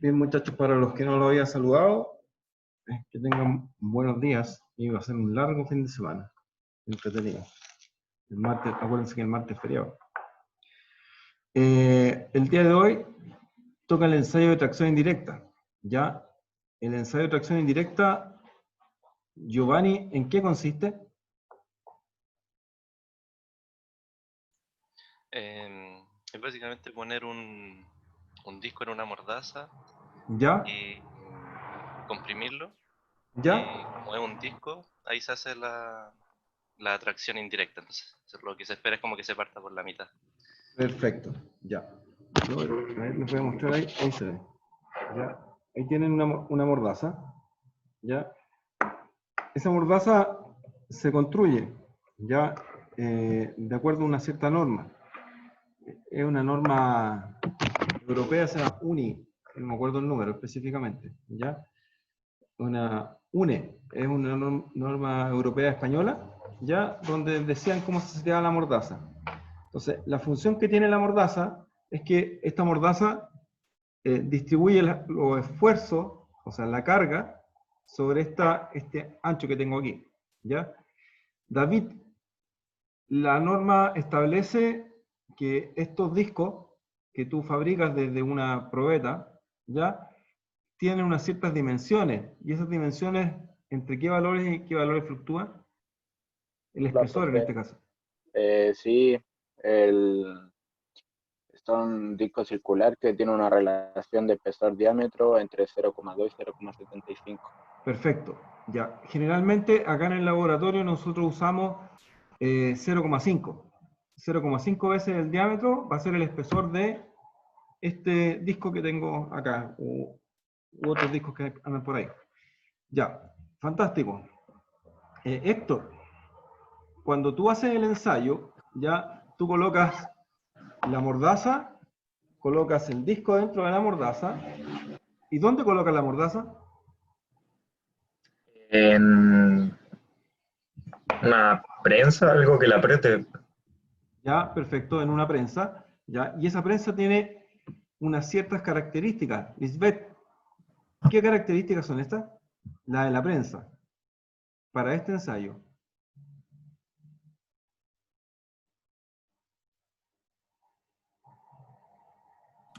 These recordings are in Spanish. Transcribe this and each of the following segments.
Bien, muchachos, para los que no lo había saludado, que tengan buenos días y va a ser un largo fin de semana, entretenido. El martes, acuérdense que el martes es feriado. El día de hoy toca el ensayo de tracción indirecta. Ya, el ensayo de tracción indirecta, Giovanni, ¿en qué consiste? Es básicamente poner un disco en una mordaza ¿Ya? y comprimirlo. ¿Ya? Y como es un disco, ahí se hace la tracción indirecta. Entonces, lo que se espera es como que se parta por la mitad. Perfecto, ya. A ver, les voy a mostrar ahí, ahí se ve. ¿Ya? Ahí tienen una mordaza, ¿ya? Esa mordaza se construye ya de acuerdo a una cierta norma. Es una norma europea, se llama UNI, no me acuerdo el número específicamente, ¿ya? Una UNE, es una norma europea española, ¿ya? Donde decían cómo se seteaba la mordaza. Entonces, la función que tiene la mordaza es que esta mordaza distribuye los esfuerzos, o sea, la carga, sobre este ancho que tengo aquí, ¿ya? David, la norma establece que estos discos que tú fabricas desde una probeta, ¿ya? Tienen unas ciertas dimensiones, y esas dimensiones, ¿entre qué valores y qué valores fluctúan? El Hola, espesor en profe. este caso. Sí, el, está un disco circular que tiene una relación de espesor-diámetro entre 0,2 y 0,75. Perfecto. Ya. Generalmente acá en el laboratorio nosotros usamos 0,5. 0,5 veces el diámetro va a ser el espesor de este disco que tengo acá, u otros discos que andan por ahí. Ya, fantástico. Héctor, cuando tú haces el ensayo, ya tú colocas la mordaza, colocas el disco dentro de la mordaza. ¿Y dónde colocas la mordaza? En una prensa, algo que la apriete. Ya, perfecto, en una prensa. Ya, y esa prensa tiene unas ciertas características. Lisbeth, ¿qué características son estas? La de la prensa, para este ensayo.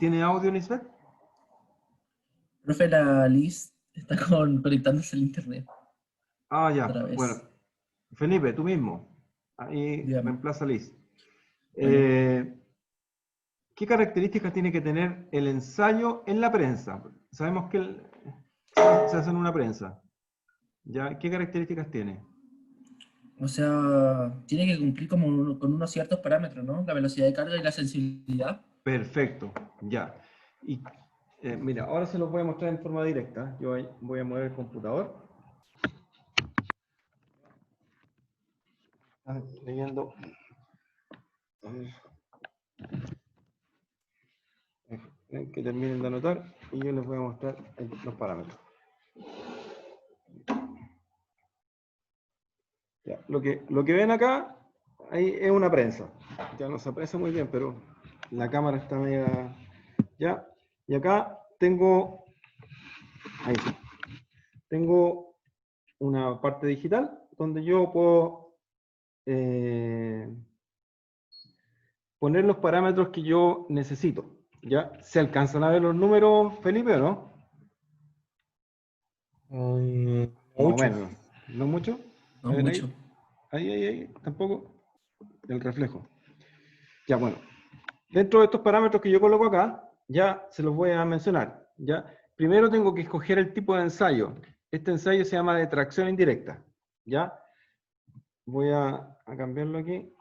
¿Tiene audio, Lisbeth? Profe, la Liz está conectándose al internet Ah, ya, otra vez. bueno. Felipe, tú mismo. Ahí Dígame. reemplaza a Liz. Vale. ¿Qué características tiene que tener el ensayo en la prensa? Sabemos que se hace en una prensa. ¿Ya? ¿Qué características tiene? O sea, tiene que cumplir con unos ciertos parámetros, ¿no? La velocidad de carga y la sensibilidad. Perfecto, ya. Y mira, ahora se los voy a mostrar en forma directa. Yo voy a mover el computador. Leyendo. Que terminen de anotar y yo les voy a mostrar los parámetros. Ya, lo que ven acá, ahí es una prensa. Ya no se aprecia muy bien, pero la cámara está media... Ya, y acá tengo... Ahí sí. Tengo una parte digital donde yo puedo poner los parámetros que yo necesito. ¿Ya? ¿Se alcanzan a ver los números, Felipe, o no? Más o menos. ¿No mucho? No A ver, mucho. ahí, tampoco. El reflejo. Ya, bueno. Dentro de estos parámetros que yo coloco acá, ya se los voy a mencionar. ¿Ya? Primero tengo que escoger el tipo de ensayo. Este ensayo se llama de tracción indirecta. ¿Ya? Voy a cambiarlo aquí.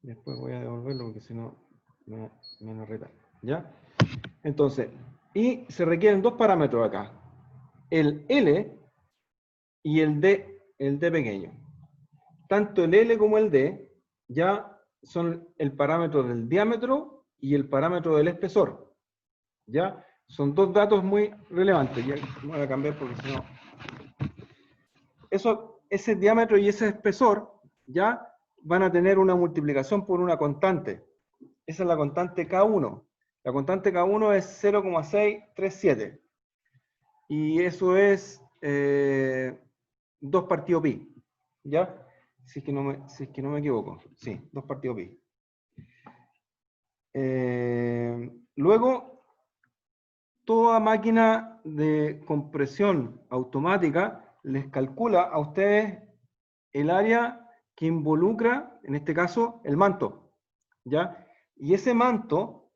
Después voy a devolverlo porque si no me lo reta. ¿Ya? Entonces, y se requieren dos parámetros acá. El L y el D pequeño. Tanto el L como el D ya son el parámetro del diámetro y el parámetro del espesor. ¿Ya? Son dos datos muy relevantes. Ya voy a cambiar porque si no... Ese diámetro y ese espesor ya van a tener una multiplicación por una constante. Esa es la constante K1. La constante K1 es 0,637. Y eso es 2 partido pi. ¿Ya? Si es que no me equivoco. Sí, 2 partido pi. Luego, toda máquina de compresión automática les calcula a ustedes el área que involucra, en este caso, el manto. ¿Ya? Y ese manto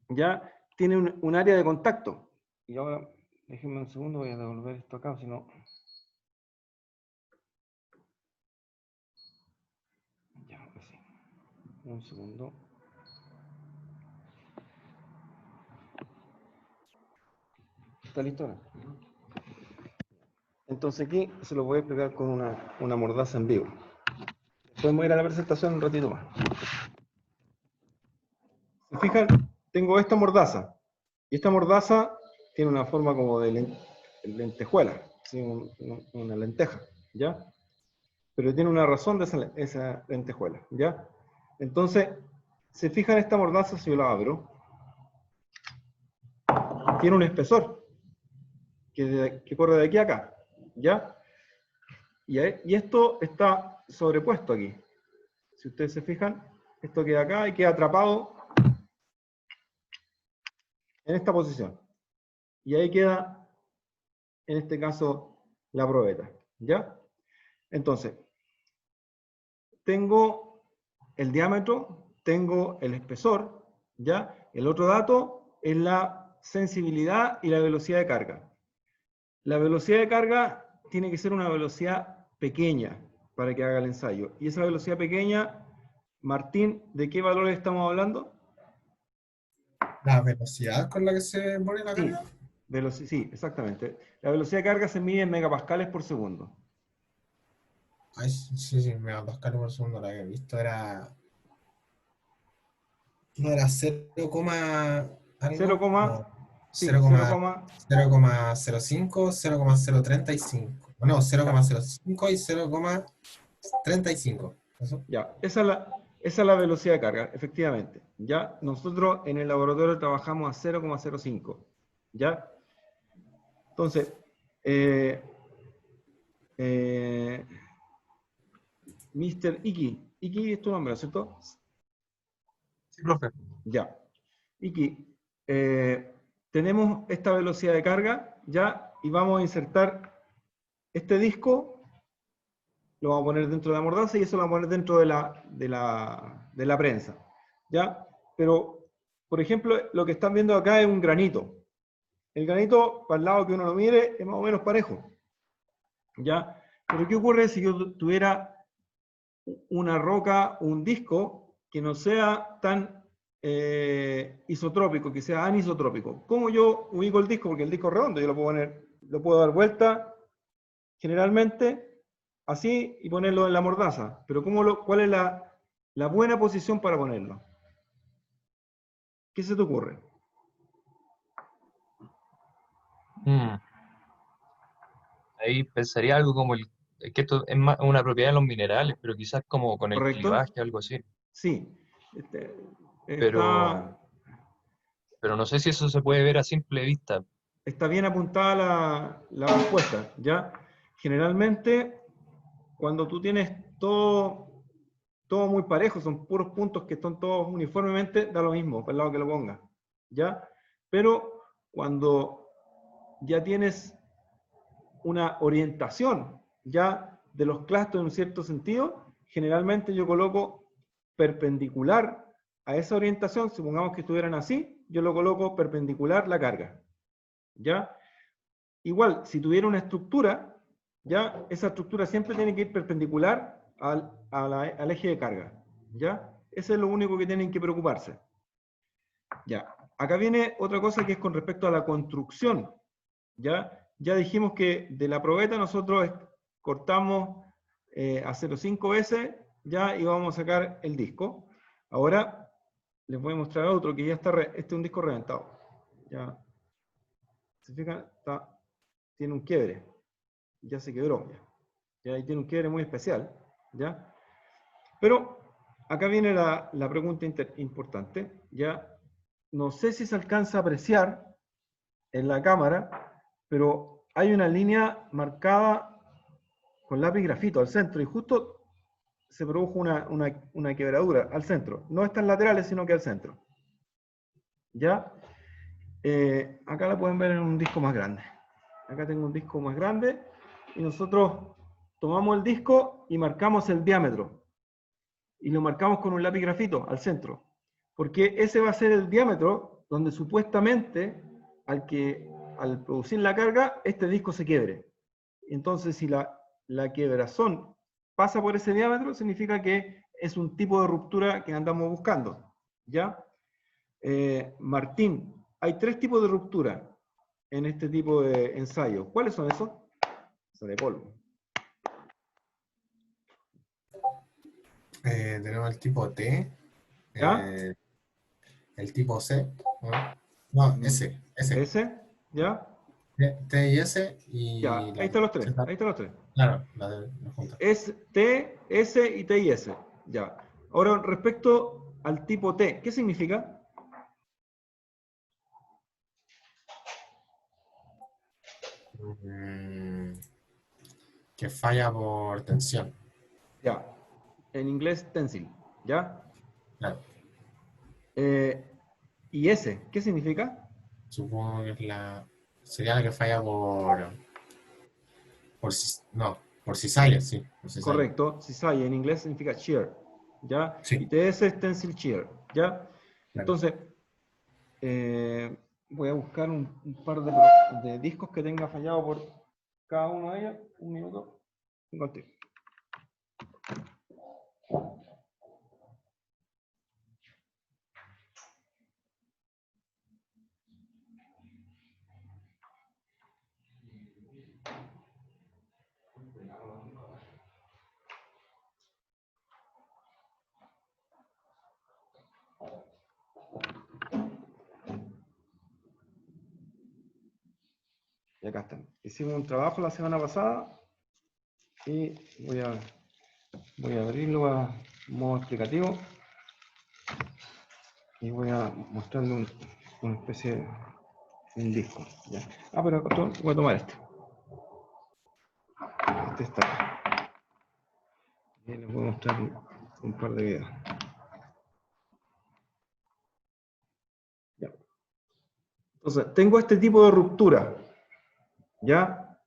ya tiene un área de contacto. Y ahora, déjenme un segundo, voy a devolver esto acá, si no... Ya, ahora sí. Un segundo. ¿Está listo ahora? Entonces aquí se lo voy a explicar con una mordaza en vivo. Podemos ir a la presentación un ratito más. ¿Se fijan? Tengo esta mordaza. Y esta mordaza tiene una forma como de lentejuela, ¿sí? Una lenteja, ¿ya? Pero tiene una razón de esa lentejuela, ¿ya? Entonces, se fijan esta mordaza, si yo la abro, tiene un espesor que corre de aquí a acá, ¿ya? Y esto está sobrepuesto aquí. Si ustedes se fijan, esto queda acá y queda atrapado en esta posición. Y ahí queda, en este caso, la probeta, ¿ya? Entonces, tengo el diámetro, tengo el espesor, ¿ya? El otro dato es la sensibilidad y la velocidad de carga. La velocidad de carga tiene que ser una velocidad pequeña para que haga el ensayo. Y esa velocidad pequeña, Martín, ¿de qué valores estamos hablando? ¿La velocidad con la que se pone la Sí, carga? sí, exactamente. La velocidad de carga se mide en megapascales por segundo. Ay, sí, megapascal por segundo, la que he visto era... ¿No era 0, algo? 0, No, sí, 0,05, 0,035. No, ya, 0,05 y 0,35. ¿Eso? ya. Esa es la velocidad de carga, efectivamente. Ya, nosotros en el laboratorio trabajamos a 0,05. ¿Ya? Entonces, Mr. Iki es tu nombre, ¿cierto? Sí, profe. Ya. Iki, tenemos esta velocidad de carga, ya, y vamos a insertar este disco, lo vamos a poner dentro de la mordaza y eso lo vamos a poner dentro de la prensa, ¿ya? Pero, por ejemplo, lo que están viendo acá es un granito. El granito, para el lado que uno lo mire, es más o menos parejo, ¿ya? Pero ¿qué ocurre si yo tuviera una roca, un disco, que no sea tan isotrópico, que sea anisotrópico? ¿Cómo yo ubico el disco? Porque el disco es redondo, yo lo puedo dar vuelta generalmente así y ponerlo en la mordaza. Pero ¿cuál es la buena posición para ponerlo? ¿Qué se te ocurre? Ahí pensaría algo como es que esto es más una propiedad de los minerales, pero quizás como con el ¿Correcto? clivaje, algo así. Sí. Está, Pero no sé si eso se puede ver a simple vista. está bien apuntada la respuesta, ¿ya? Generalmente, cuando tú tienes todo muy parejo, son puros puntos que están todos uniformemente, da lo mismo, por el lado que lo pongas, ¿ya? Pero cuando ya tienes una orientación ya de los clústeres en un cierto sentido, generalmente yo coloco perpendicular a esa orientación, supongamos que estuvieran así, yo lo coloco perpendicular la carga, ¿ya? Igual, si tuviera una estructura, ya, esa estructura siempre tiene que ir perpendicular al eje de carga, ¿ya? Eso es lo único que tienen que preocuparse. Ya, acá viene otra cosa que es con respecto a la construcción, ¿ya? Ya dijimos que de la probeta nosotros cortamos a 0,5 veces, ya, y vamos a sacar el disco. Ahora les voy a mostrar otro que ya está, este es un disco reventado. Ya, ¿se fijan? Tiene un quiebre, ya se quebró, ya, y tiene un quiebre muy especial, ¿ya? Pero acá viene la pregunta importante, ¿ya? no sé si se alcanza a apreciar en la cámara, pero hay una línea marcada con lápiz grafito al centro y justo se produjo una quebradura al centro. No estas laterales, sino que al centro. ¿Ya? Acá la pueden ver en un disco más grande. Acá tengo un disco más grande y nosotros tomamos el disco y marcamos el diámetro. Y lo marcamos con un lápiz grafito al centro. Porque ese va a ser el diámetro donde supuestamente al producir la carga, este disco se quiebre. Entonces, si la quiebrazón pasa por ese diámetro, significa que es un tipo de ruptura que andamos buscando. ¿Ya? Martín, hay 3 tipos de ruptura en este tipo de ensayo. ¿Cuáles son esos? Sale polvo. Tenemos el tipo T, ¿Ya? el tipo C, ¿no? No, S. ¿Ese? ¿Ya? T y S y Ya, ahí están los 3. Ahí están los 3. Claro, la junta. Es T, S y T y S. Ya. Ahora, respecto al tipo T, ¿qué significa? Que falla por tensión. Ya. En inglés, tensile. ¿Ya? Claro. ¿Y S? ¿Qué significa? Supongo que sería la que falla por cisaille, sí. Por cisaille. Correcto. Cisaille en inglés significa shear. ¿Ya? Sí. Y TS es tensile shear. ¿Ya? Claro. Entonces, voy a buscar un par de discos que tenga fallado por cada uno de ellos. Un minuto. Tengo el tiempo. Y acá están. Hicimos un trabajo la semana pasada y voy a abrirlo a modo explicativo y voy a mostrarle una especie de un disco. ¿Ya? Pero voy a tomar este. Este está acá. Y les voy a mostrar un par de videos. Ya. Entonces, tengo este tipo de ruptura. ¿Ya?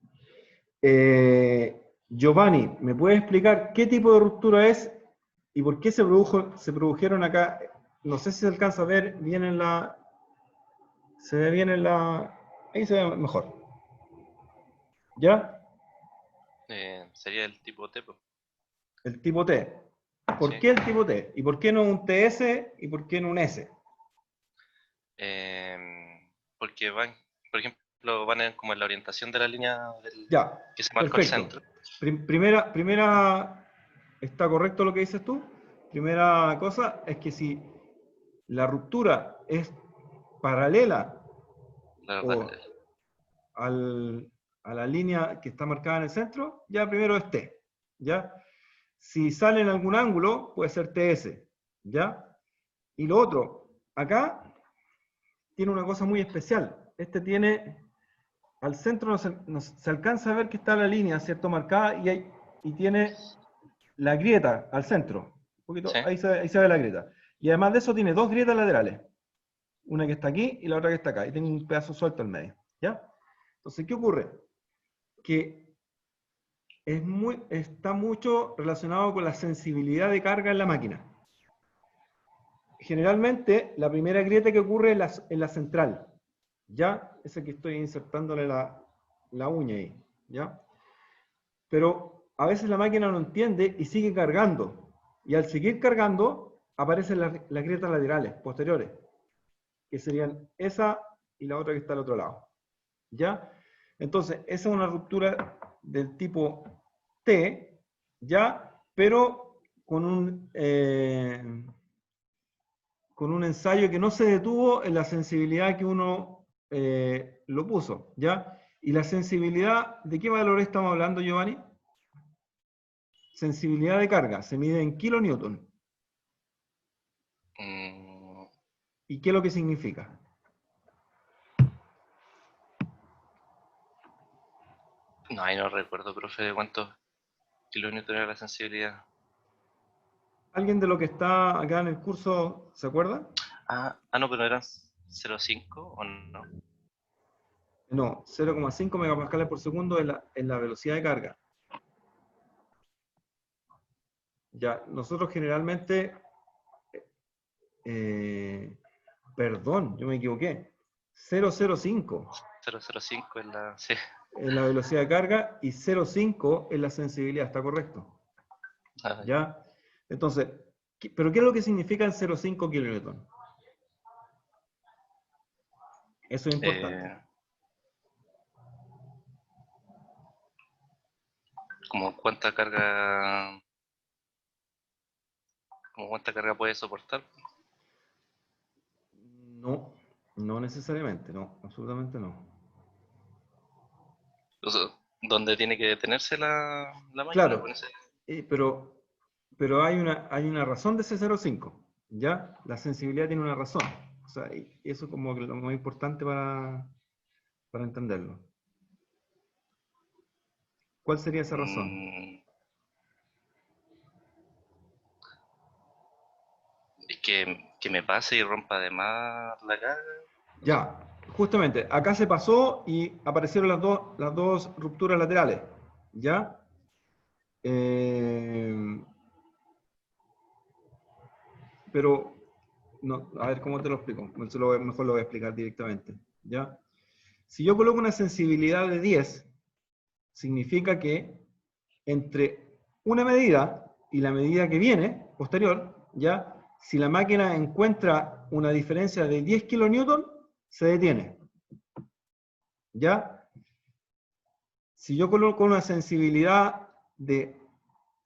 Giovanni, ¿me puedes explicar qué tipo de ruptura es y por qué se produjeron acá? No sé si se alcanza a ver bien en la... Se ve bien en la... Ahí se ve mejor. ¿Ya? Sería el tipo T, pues. El tipo T. ¿Por Sí. qué el tipo T? ¿Y por qué no un TS y por qué no un S? Porque van, por ejemplo, van como en la orientación de la línea Ya, que se marca al perfecto. centro. Primera, ¿está correcto lo que dices tú? Primera cosa es que si la ruptura es paralela o a la línea que está marcada en el centro, ya primero es T, ¿ya? Si sale en algún ángulo, puede ser TS, ¿ya? Y lo otro, acá tiene una cosa muy especial. Este tiene, al centro se alcanza a ver que está la línea, ¿cierto? Marcada y tiene la grieta al centro. Un poquito, Sí. ahí se ve la grieta. Y además de eso tiene 2 grietas laterales. Una que está aquí y la otra que está acá. Y tengo un pedazo suelto al medio. ¿Ya? Entonces, ¿qué ocurre? Que está mucho relacionado con la sensibilidad de carga en la máquina. Generalmente, la primera grieta que ocurre en la central. ¿Ya? Esa que estoy insertándole la uña ahí. ¿Ya? Pero a veces la máquina no entiende y sigue cargando. Y al seguir cargando, aparecen las grietas laterales, posteriores, que serían esa y la otra que está al otro lado. ¿Ya? Entonces, esa es una ruptura del tipo T, ¿ya? Pero con un ensayo que no se detuvo en la sensibilidad que uno lo puso, ¿ya? Y la sensibilidad, ¿de qué valor estamos hablando, Giovanni? Sensibilidad de carga, se mide en kilonewton. ¿Y qué es lo que significa? No, ahí no recuerdo, profe, de cuántos kilonewton era la sensibilidad. ¿Alguien de lo que está acá en el curso se acuerda? No, pero eran 0,5 o no. No, 0,5 megapascales por segundo es la velocidad de carga. Ya, nosotros generalmente, perdón, yo me equivoqué, 0,05 0,05 es la... Sí. es la velocidad de carga y 0,5 es la sensibilidad, ¿está correcto? ¿Ya? Entonces, ¿pero qué es lo que significa el 0,5 kilonewton? Eso es importante. Como cuánta carga puede soportar. No, no necesariamente, no, absolutamente no. O sea, ¿dónde tiene que detenerse la máquina? Claro, Con ese- pero hay una razón de ese 0,5, ¿ya? La sensibilidad tiene una razón. O sea, y eso es como que lo más importante para entenderlo. ¿Cuál sería esa razón? Es que me pase y rompa de más la carga. Ya, justamente, acá se pasó y aparecieron las dos rupturas laterales, ¿ya? Pero, no, a ver, ¿cómo te lo explico? Mejor lo voy a explicar directamente, ¿ya? Si yo coloco una sensibilidad de 10, significa que entre una medida y la medida que viene, posterior, ¿ya? Si la máquina encuentra una diferencia de 10 kilonewton, se detiene. ¿Ya? Si yo coloco una sensibilidad de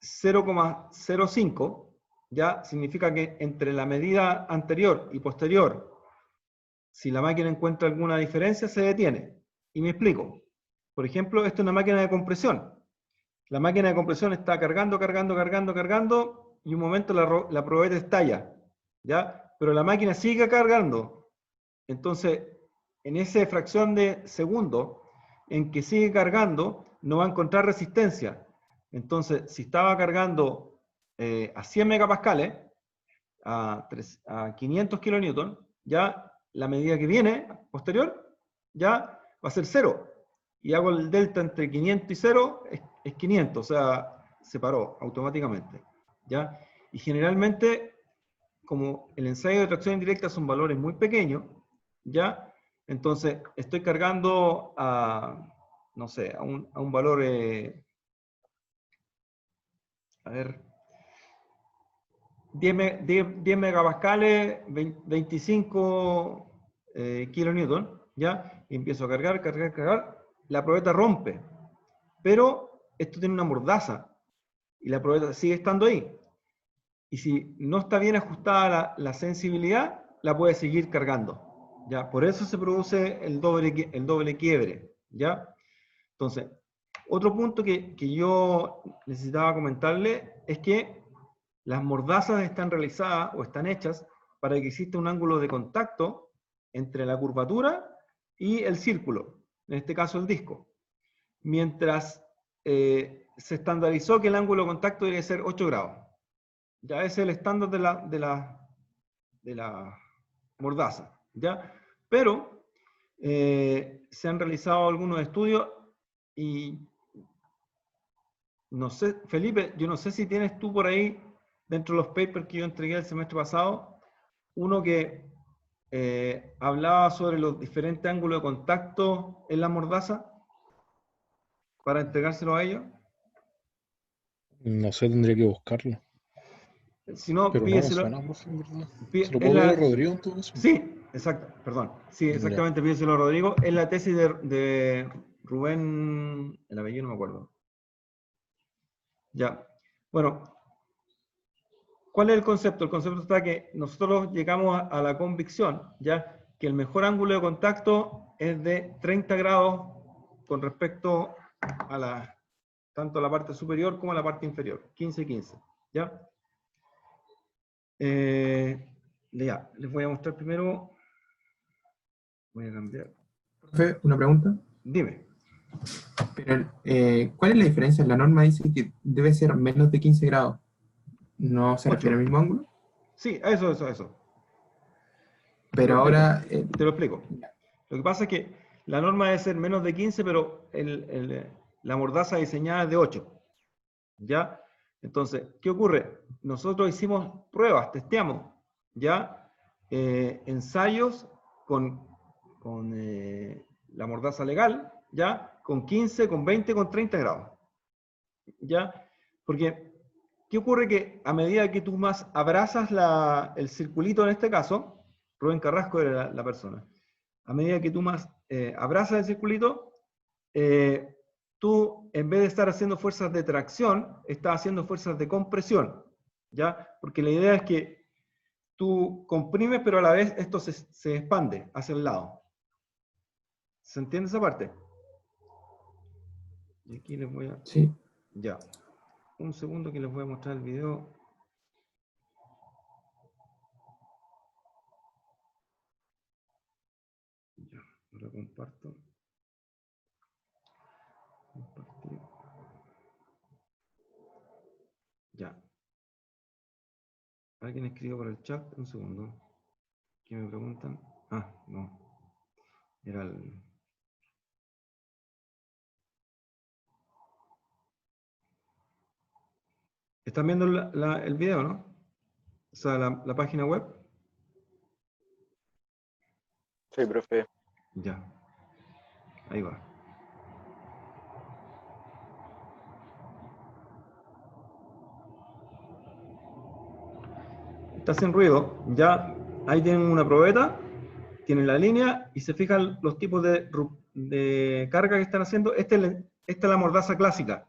0,05, ya significa que entre la medida anterior y posterior, si la máquina encuentra alguna diferencia, se detiene. Y me explico. Por ejemplo, esto es una máquina de compresión. La máquina de compresión está cargando, y un momento la probeta estalla, ¿ya? Pero la máquina sigue cargando. Entonces, en esa fracción de segundo en que sigue cargando, no va a encontrar resistencia. Entonces, si estaba cargando a 100 megapascales, a 500 kilonewton, ya la medida que viene, posterior, ya va a ser 0. Y hago el delta entre 500 y 0, es 500, o sea, se paró automáticamente. ¿Ya? Y generalmente, como el ensayo de tracción indirecta son valores muy pequeños, ¿ya? Entonces, estoy cargando a, no sé, a un valor, a ver, 10 megapascales, 25 kilonewton, ¿ya? Y empiezo a cargar, la probeta rompe, pero esto tiene una mordaza, y la probeta sigue estando ahí. Y si no está bien ajustada la sensibilidad, la puede seguir cargando, ¿ya? Por eso se produce el doble quiebre, ¿ya? Entonces, otro punto que yo necesitaba comentarle es que las mordazas están realizadas o están hechas para que exista un ángulo de contacto entre la curvatura y el círculo, en este caso el disco. Mientras se estandarizó que el ángulo de contacto debe ser 8 grados. Ya ese es el estándar de la mordaza, ¿ya? Pero se han realizado algunos estudios y no sé, Felipe, yo no sé si tienes tú por ahí, dentro de los papers que yo entregué el semestre pasado, uno que hablaba sobre los diferentes ángulos de contacto en la mordaza, para entregárselo a ellos. No sé, tendría que buscarlo. Si no, Pero no me pídeselo. suena, profe, en verdad. Pi- ¿Se lo es puedo la- ver a Rodrigo en todo caso? Sí, exacto, perdón. Sí, exactamente, pídeselo a Rodrigo. Es la tesis de Rubén, el apellido no me acuerdo. Ya. Bueno, ¿cuál es el concepto? El concepto está que nosotros llegamos a la convicción, ya, que el mejor ángulo de contacto es de 30 grados con respecto a tanto a la parte superior como a la parte inferior, 15-15, ¿ya? Ya, les voy a mostrar primero. Voy a cambiar. Profe, una pregunta. Dime. Pero, ¿cuál es la diferencia? La norma dice que debe ser menos de 15 grados. ¿No se refiere al 8. mismo ángulo? Sí, eso. Pero lo ahora, Te lo explico. Lo que pasa es que la norma debe ser menos de 15, pero la mordaza diseñada es de 8. ¿Ya? Entonces, ¿qué ocurre? Nosotros hicimos pruebas, testeamos, ¿ya? Ensayos con la mordaza legal, ¿ya? Con 15, con 20, con 30 grados. ¿Ya? Porque, ¿qué ocurre? Que a medida que tú más abrazas el circulito en este caso, Rubén Carrasco era la persona, a medida que tú más abrazas el circulito, tú, en vez de estar haciendo fuerzas de tracción, estás haciendo fuerzas de compresión, ¿ya? Porque la idea es que tú comprimes, pero a la vez esto se expande hacia el lado. ¿Se entiende esa parte? Y aquí les voy a... sí. Ya. Un segundo que les voy a mostrar el video. Ya, lo comparto. Compartir. Ya. Alguien escribió por el chat, un segundo. ¿Qué me preguntan? Ah, no. Era el... ¿Están viendo el video, no? O sea, la página web. Sí, profe. Ya. Ahí va. Está sin ruido. Ya ahí tienen una probeta, tienen la línea y se fijan los tipos de carga que están haciendo. Esta es la mordaza clásica.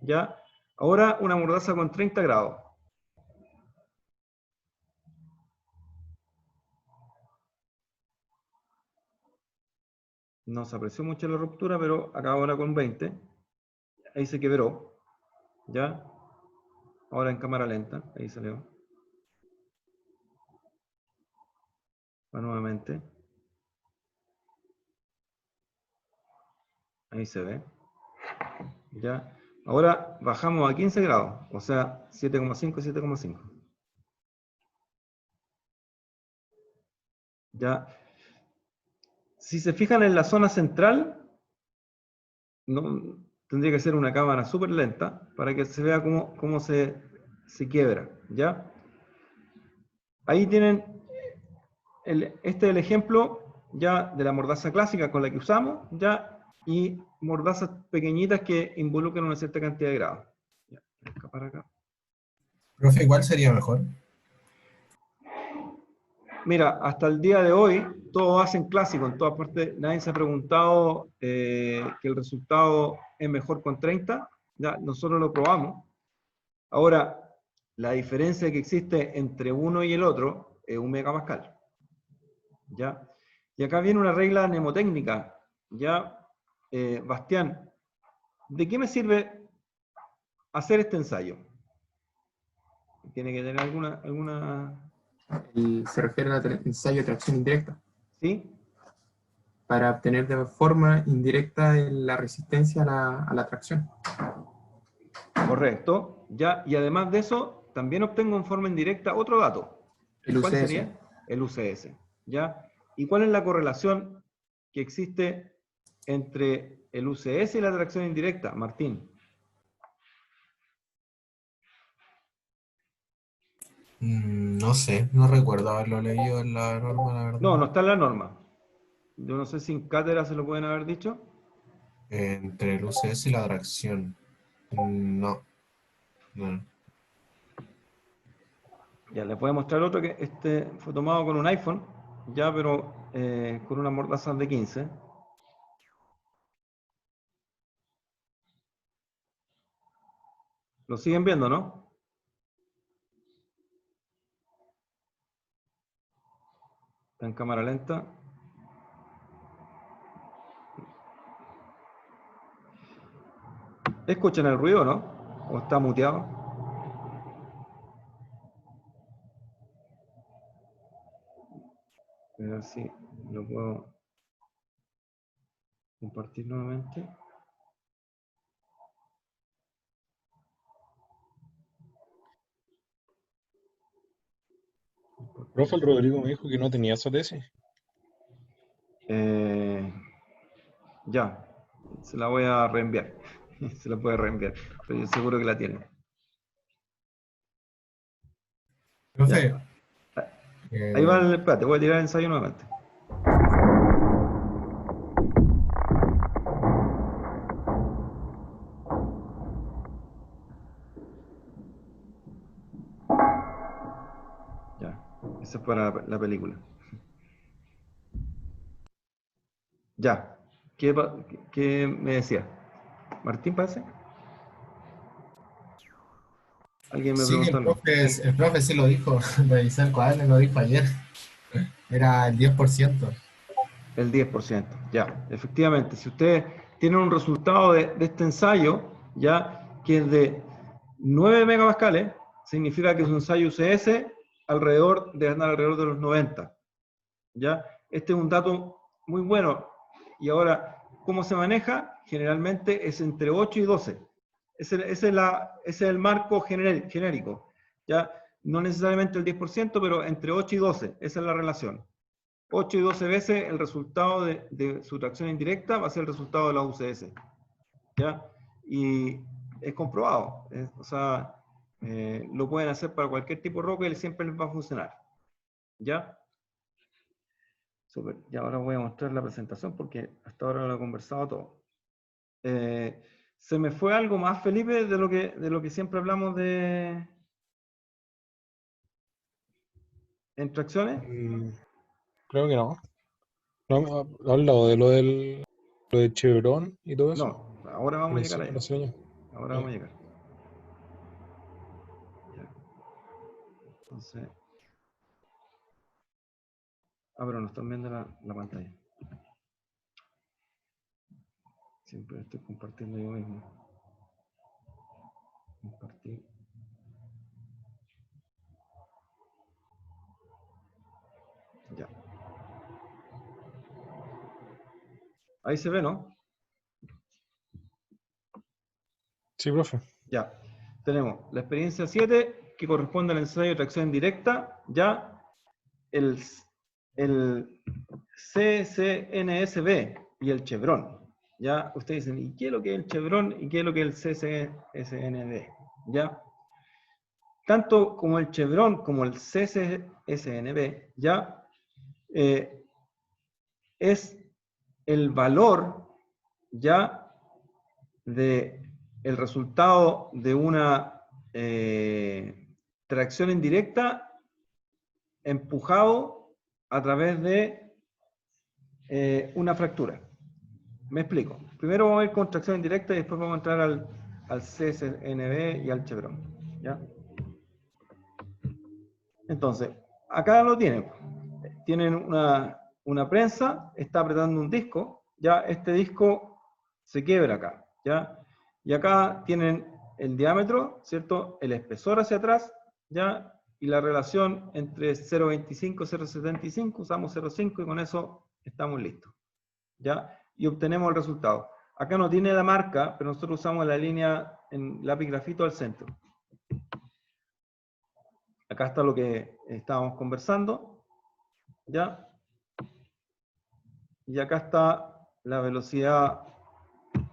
¿Ya? Ahora una mordaza con 30 grados. No se apreció mucho la ruptura, pero acá ahora con 20. Ahí se quebró. ¿Ya? Ahora en cámara lenta. Ahí salió. Va nuevamente. Ahí se ve. ¿Ya? Ahora bajamos a 15 grados. O sea, 7,5 y 7,5. ¿Ya? Si se fijan en la zona central, no, tendría que ser una cámara súper lenta para que se vea cómo se quiebra, ¿ya? Ahí tienen, este es el ejemplo ya de la mordaza clásica con la que usamos, ¿ya? Y mordazas pequeñitas que involucran una cierta cantidad de grados. Ya, acá para acá. Profe, ¿cuál sería mejor? Mira, hasta el día de hoy, todos hacen clásico en todas partes. Nadie se ha preguntado que el resultado es mejor con 30. Ya, nosotros lo probamos. Ahora, la diferencia que existe entre uno y el otro es 1 megapascal. ¿Ya? Y acá viene una regla mnemotécnica. ¿Ya? Bastián, ¿de qué me sirve hacer este ensayo? Tiene que tener alguna... Se refiere al ensayo de tracción indirecta, ¿Sí? para obtener de forma indirecta la resistencia a la tracción. Correcto. ¿Ya? Y además de eso, también obtengo en forma indirecta otro dato. El ¿Cuál UCS. sería? El UCS. ¿Ya? ¿Y cuál es la correlación que existe entre el UCS y la tracción indirecta, Martín? No sé, no recuerdo haberlo leído en la norma, la verdad. No, no está en la norma. Yo no sé si en cátedra se lo pueden haber dicho. Entre el UCS y la tracción. No. Ya, les voy a mostrar otro que este fue tomado con un iPhone, ya, pero con una mordaza de 15. ¿Lo siguen viendo, no? Está en cámara lenta. ¿Escuchan el ruido, no? ¿O está muteado? a ver si lo puedo compartir nuevamente. Profe, el Rodrigo me dijo que no tenía esa tesis. Ya, se la voy a reenviar. Se la puede reenviar, pero yo seguro que la tiene. Profe, Ahí va el, espérate, voy a tirar el ensayo nuevamente. Ya, esa es para la película. Ya, ¿qué me decía? ¿Martín parece? Alguien me sí que preguntó algo. el profe sí lo dijo, revisé el cuaderno y lo dijo ayer. Era el 10%. El 10%, ya, efectivamente. Si ustedes tienen un resultado de este ensayo, ya, que es de 9 megapascales, significa que es un ensayo UCS de andar alrededor de los 90. ¿Ya? Este es un dato muy bueno. Y ahora, ¿cómo se maneja? Generalmente es entre 8 y 12. Ese es el marco genérico. ¿Ya? No necesariamente el 10%, pero entre 8 y 12. Esa es la relación. 8 y 12 veces el resultado de sustracción indirecta va a ser el resultado de la UCS. ¿Ya? Y es comprobado. O sea, lo pueden hacer para cualquier tipo de roca y siempre les va a funcionar. ¿Ya? Super. Y ahora voy a mostrar la presentación porque hasta ahora lo he conversado todo. ¿Se me fue algo más, Felipe, de lo que siempre hablamos de extracciones? Creo que no. No, he hablado de lo de Chevron y todo eso. No, ahora vamos a llegar Con allá. la seña. Ahora vamos a llegar. Ya. Entonces. Pero no están viendo la pantalla. Siempre estoy compartiendo yo mismo. Compartir. Ya. Ahí se ve, ¿no? Sí, profe. Ya. Tenemos la experiencia 7, que corresponde al ensayo de tracción directa. Ya. El CCNSB y el Chevron. Ya. Ustedes dicen, ¿y qué es lo que es el Chevron y qué es lo que es el CCSNB? Ya. Tanto como el Chevron como el CCSNB, ya, es el valor, ya, de el resultado de una tracción indirecta empujado a través de una fractura. Me explico. Primero vamos a ir con tracción indirecta y después vamos a entrar al CSNB y al Chevron. ¿Ya? Entonces, acá lo tienen. Tienen una prensa, está apretando un disco, ya este disco se quiebra acá, ¿ya? Y acá tienen el diámetro, ¿cierto? El espesor hacia atrás, ¿ya? Y la relación entre 0,25 y 0,75, usamos 0,5 y con eso estamos listos, ¿ya? Y obtenemos el resultado. Acá no tiene la marca, pero nosotros usamos la línea en lápiz grafito al centro. Acá está lo que estábamos conversando, ¿ya? Y acá está la velocidad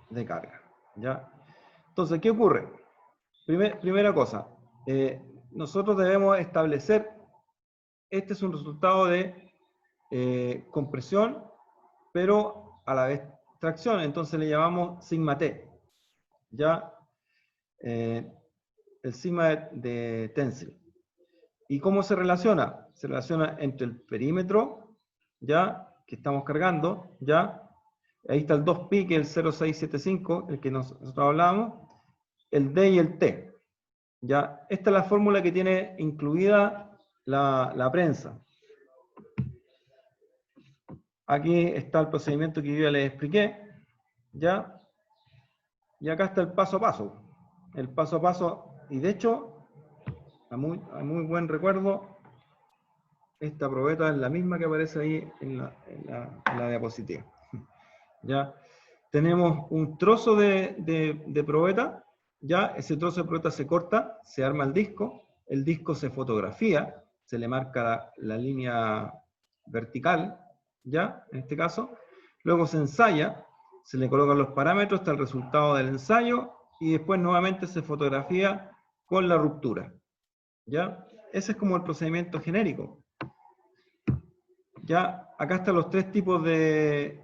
de carga, ¿ya? Entonces, ¿qué ocurre? Primera cosa, nosotros debemos establecer, este es un resultado de compresión, pero a la vez tracción, entonces le llamamos sigma T, ¿ya? El sigma de tensile. ¿Y cómo se relaciona? Se relaciona entre el perímetro, ¿ya? Que estamos cargando, ¿ya? Ahí está el 2pi, que es el 0,675, el que nosotros hablábamos, el D y el T. ¿Ya? Esta es la fórmula que tiene incluida la prensa. Aquí está el procedimiento que yo ya les expliqué, ¿ya? Y acá está el paso a paso. El paso a paso, y de hecho, a muy buen recuerdo, esta probeta es la misma que aparece ahí en la diapositiva. ¿Ya? Tenemos un trozo de probeta, ya ese trozo de probeta se corta, se arma el disco se fotografía, se le marca la línea vertical, ya, en este caso, luego se ensaya, se le colocan los parámetros hasta el resultado del ensayo, y después nuevamente se fotografía con la ruptura, ya. Ese es como el procedimiento genérico. Ya, acá están los tres tipos de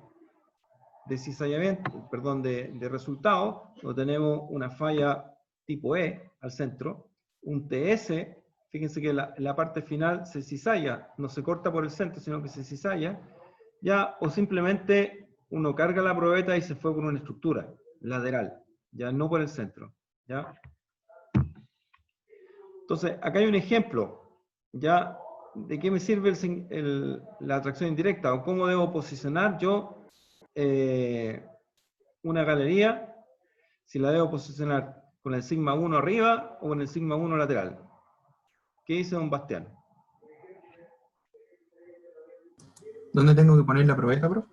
cizallamiento, perdón, de resultados. Donde tenemos una falla tipo E al centro, un TS, fíjense que la parte final se cizalla, no se corta por el centro, sino que se cizalla, ya, o simplemente uno carga la probeta y se fue por una estructura lateral, ya no por el centro, ya. Entonces, acá hay un ejemplo, ya, de qué me sirve la atracción indirecta, o cómo debo posicionar yo una galería, si la debo posicionar con el sigma 1 arriba o con el sigma 1 lateral. ¿Qué dice don Bastián? ¿Dónde tengo que poner la probeta, profe?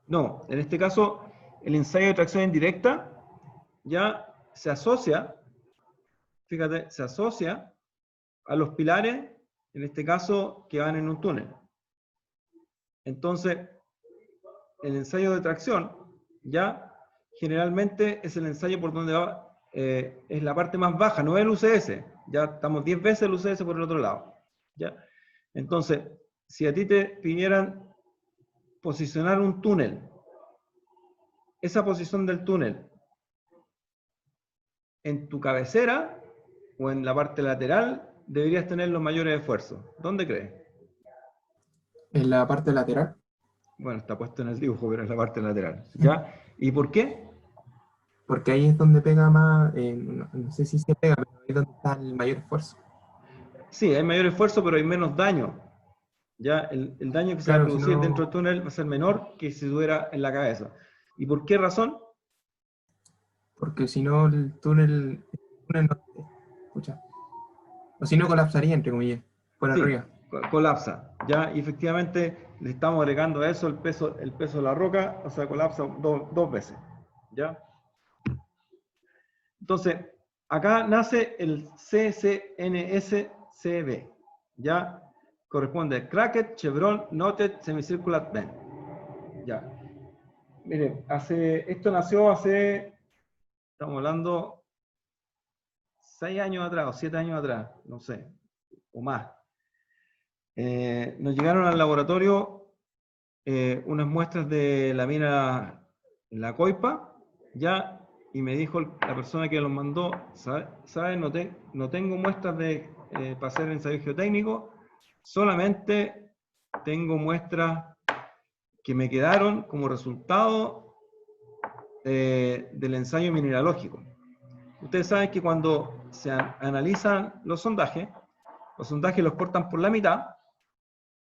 No, en este caso, el ensayo de tracción indirecta ya se asocia, fíjate, se asocia a los pilares, en este caso, que van en un túnel. Entonces, el ensayo de tracción, ya, generalmente es el ensayo por donde va, es la parte más baja, no es el UCS, ya estamos 10 veces el UCS por el otro lado, ya. Entonces, si a ti te pidieran posicionar un túnel, esa posición del túnel en tu cabecera o en la parte lateral, deberías tener los mayores esfuerzos. ¿Dónde crees? En la parte lateral. Bueno, está puesto en el dibujo, pero en la parte lateral. ¿Ya? ¿Y por qué? Porque ahí es donde pega más, no sé si se pega, pero ahí es donde está el mayor esfuerzo. Sí, hay mayor esfuerzo, pero hay menos daño. ¿Ya? El daño que se va a Claro, si producir no- dentro del túnel va a ser menor que si estuviera en la cabeza. ¿Y por qué razón? Porque si no el túnel no, escucha, o si no colapsaría, entre comillas, por Sí, arriba. colapsa. ¿Ya? Y efectivamente le estamos agregando a eso el peso de la roca, o sea, colapsa dos veces. ¿Ya? Entonces, acá nace el CCNSCB, ¿ya? Corresponde a Cracked, Chevron, Knotted, Semicircular Bend. Ya. Miren, esto nació hace, estamos hablando, 6 años atrás o 7 años atrás, no sé, o más. Nos llegaron al laboratorio unas muestras de la mina en la Coipa, ya, y me dijo la persona que los mandó, ¿sabe? No tengo muestras para hacer ensayo geotécnico, solamente tengo muestras que me quedaron como resultado del ensayo mineralógico. Ustedes saben que cuando se analizan los sondajes los cortan por la mitad,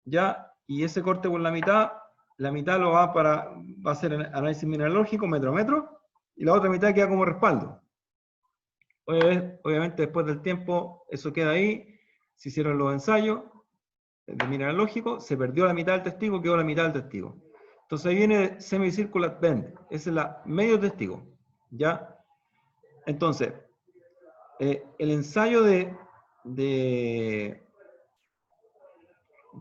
ya, y ese corte por la mitad lo va a hacer análisis mineralógico metro a metro, y la otra mitad queda como respaldo. Obviamente después del tiempo eso queda ahí, se hicieron los ensayos de mineralógico, se perdió la mitad del testigo, quedó la mitad del testigo. Entonces ahí viene semicircular bend, ese es la medio testigo, ¿ya? Entonces, el ensayo se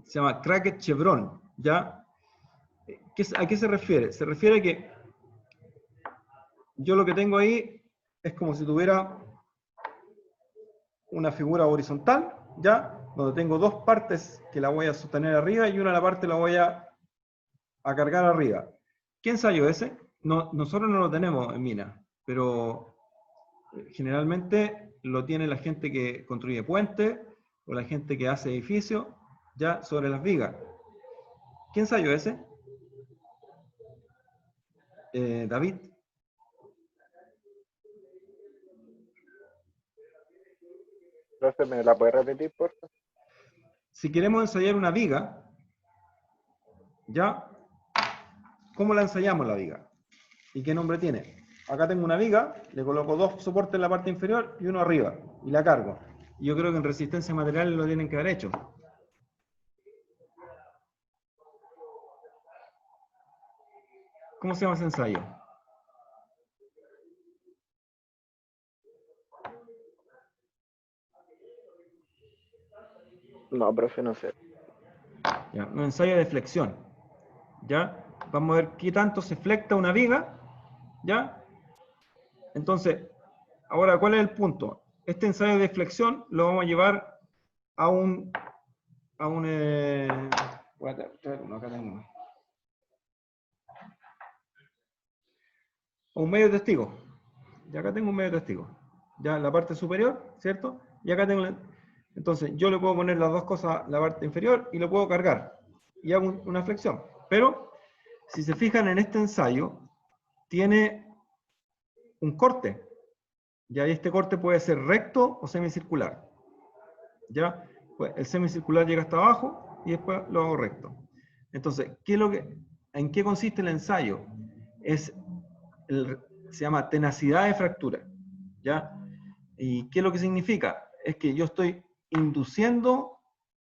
llama Cracked Chevron, ¿ya? ¿A qué se refiere? Se refiere a que yo lo que tengo ahí es como si tuviera una figura horizontal, ¿ya? Donde tengo dos partes que la voy a sostener arriba y una la parte la voy a cargar arriba. ¿Qué ensayo es ese? No, nosotros no lo tenemos en mina, pero generalmente lo tiene la gente que construye puentes o la gente que hace edificios, ya, sobre las vigas. ¿Qué ensayo es ese? David. Profe, ¿me la puede repetir, por favor? Si queremos ensayar una viga, ¿ya? ¿Cómo la ensayamos la viga? ¿Y qué nombre tiene? Acá tengo una viga, le coloco dos soportes en la parte inferior y uno arriba, y la cargo. Y yo creo que en resistencia material lo tienen que haber hecho. ¿Cómo se llama ese ensayo? No, profe, no sé. Ya, un ensayo de flexión. ¿Ya? Vamos a ver qué tanto se flecta una viga. ¿Ya? Entonces, ahora, ¿cuál es el punto? Este ensayo de flexión lo vamos a llevar a un... voy a traer uno, acá tengo uno. A un medio testigo. Y acá tengo un medio testigo. Ya en la parte superior, ¿cierto? Y acá tengo... Entonces, yo le puedo poner las dos cosas, la parte inferior, y lo puedo cargar. Y hago una flexión. Pero, si se fijan en este ensayo, tiene un corte. Ya, y este corte puede ser recto o semicircular. ¿Ya? Pues el semicircular llega hasta abajo y después lo hago recto. Entonces, ¿en qué consiste el ensayo? Se llama tenacidad de fractura. ¿Ya? ¿Y qué es lo que significa? Es que yo estoy induciendo,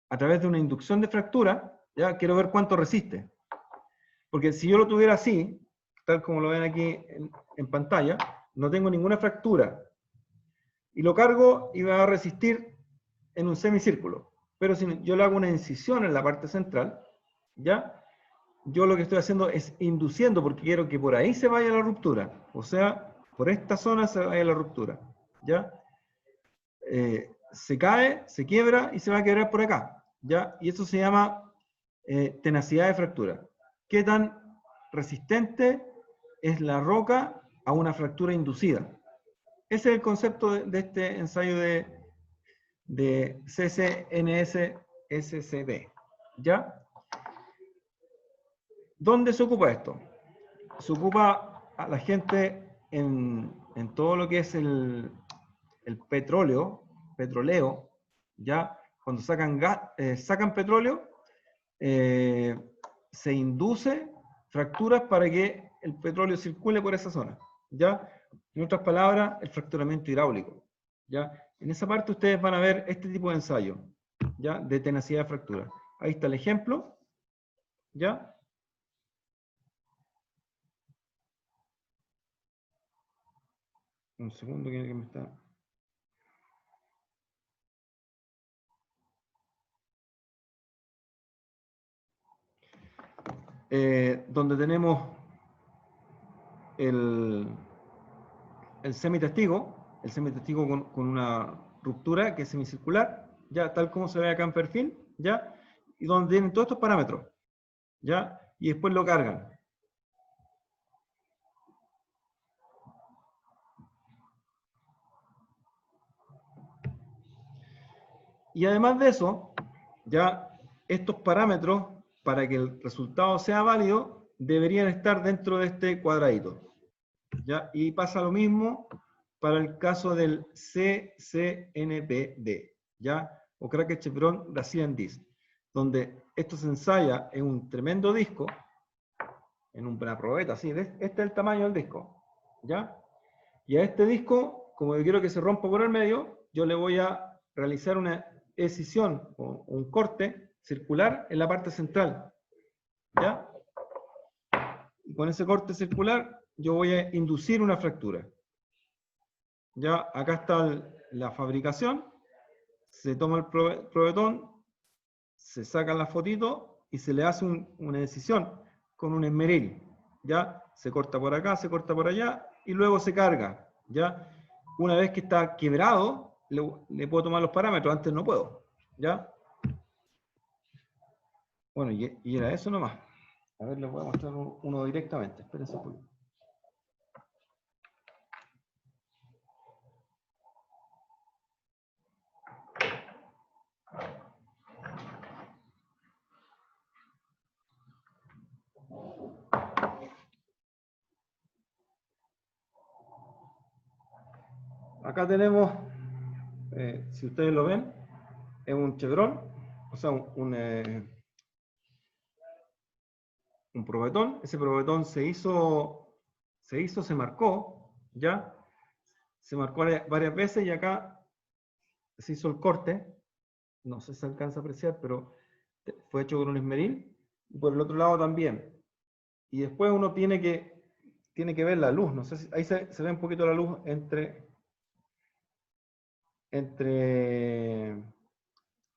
a través de una inducción de fractura, ¿ya? Quiero ver cuánto resiste. Porque si yo lo tuviera así, tal como lo ven aquí en pantalla, no tengo ninguna fractura. Y lo cargo y va a resistir en un semicírculo. Pero si yo le hago una incisión en la parte central, ¿ya? Yo lo que estoy haciendo es induciendo, porque quiero que por ahí se vaya la ruptura. O sea, por esta zona se vaya la ruptura. ¿Ya? Se cae, se quiebra y se va a quebrar por acá. ¿Ya? Y eso se llama tenacidad de fractura. ¿Qué tan resistente es la roca a una fractura inducida? Ese es el concepto de este ensayo de CCNS-SCD. ¿Ya? ¿Dónde se ocupa esto? Se ocupa a la gente en todo lo que es el petroleo, ¿ya? Cuando sacan petróleo, se induce fracturas para que el petróleo circule por esa zona, ¿ya? En otras palabras, el fracturamiento hidráulico, ¿ya? En esa parte ustedes van a ver este tipo de ensayo, ¿ya? De tenacidad de fractura. Ahí está el ejemplo, ¿ya? Un segundo que me está... donde tenemos el semitestigo, con una ruptura que es semicircular, ya tal como se ve acá en perfil, ya, y donde tienen todos estos parámetros, ya, y después lo cargan. Y además de eso, ya estos parámetros, para que el resultado sea válido, deberían estar dentro de este cuadradito. ¿Ya? Y pasa lo mismo para el caso del CCNPD, ¿ya? O Cracker Chevron Brazilian Disc, donde esto se ensaya en un tremendo disco, en una probeta, así, este es el tamaño del disco, ¿ya? Y a este disco, como yo quiero que se rompa por el medio, yo le voy a realizar una escisión o un corte circular en la parte central, ¿ya? Y con ese corte circular yo voy a inducir una fractura. Ya acá está la fabricación, se toma el probetón, se saca la fotito y se le hace una decisión con un esmeril. Ya se corta por acá, se corta por allá y luego se carga. Ya una vez que está quebrado, le puedo tomar los parámetros, antes no puedo. ¿Ya? Bueno, y era eso nomás. A ver, les voy a mostrar uno directamente. Espérense un poquito. Acá tenemos, si ustedes lo ven, es un chevron, o sea, un probetón. Ese probetón se marcó, ¿ya? Se marcó varias veces y acá se hizo el corte. No sé si se alcanza a apreciar, pero fue hecho con un esmeril. Y por el otro lado también. y después uno tiene que ver la luz. No sé si ahí se ve un poquito la luz entre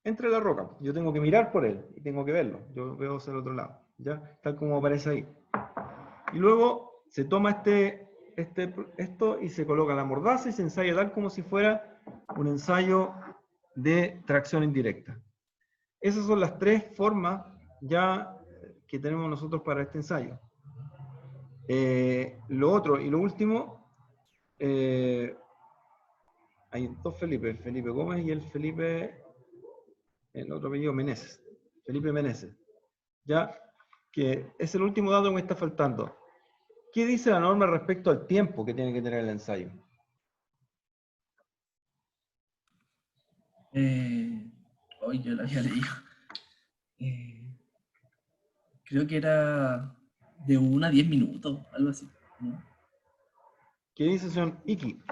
la roca. Yo tengo que mirar por él y tengo que verlo. Yo veo hacia el otro lado, ¿ya? Tal como aparece ahí. Y luego se toma esto y se coloca la mordaza y se ensaya tal como si fuera un ensayo de tracción indirecta. Esas son las tres formas ya que tenemos nosotros para este ensayo. Lo otro y lo último, hay dos Felipe, el Felipe Gómez y el otro apellido Meneses, Felipe Meneses, ya que es el último dato que me está faltando. ¿Qué dice la norma respecto al tiempo que tiene que tener el ensayo? Hoy yo la había leído. Creo que era de 1 a 10 minutos, algo así, ¿no? ¿Qué dice señor Iki?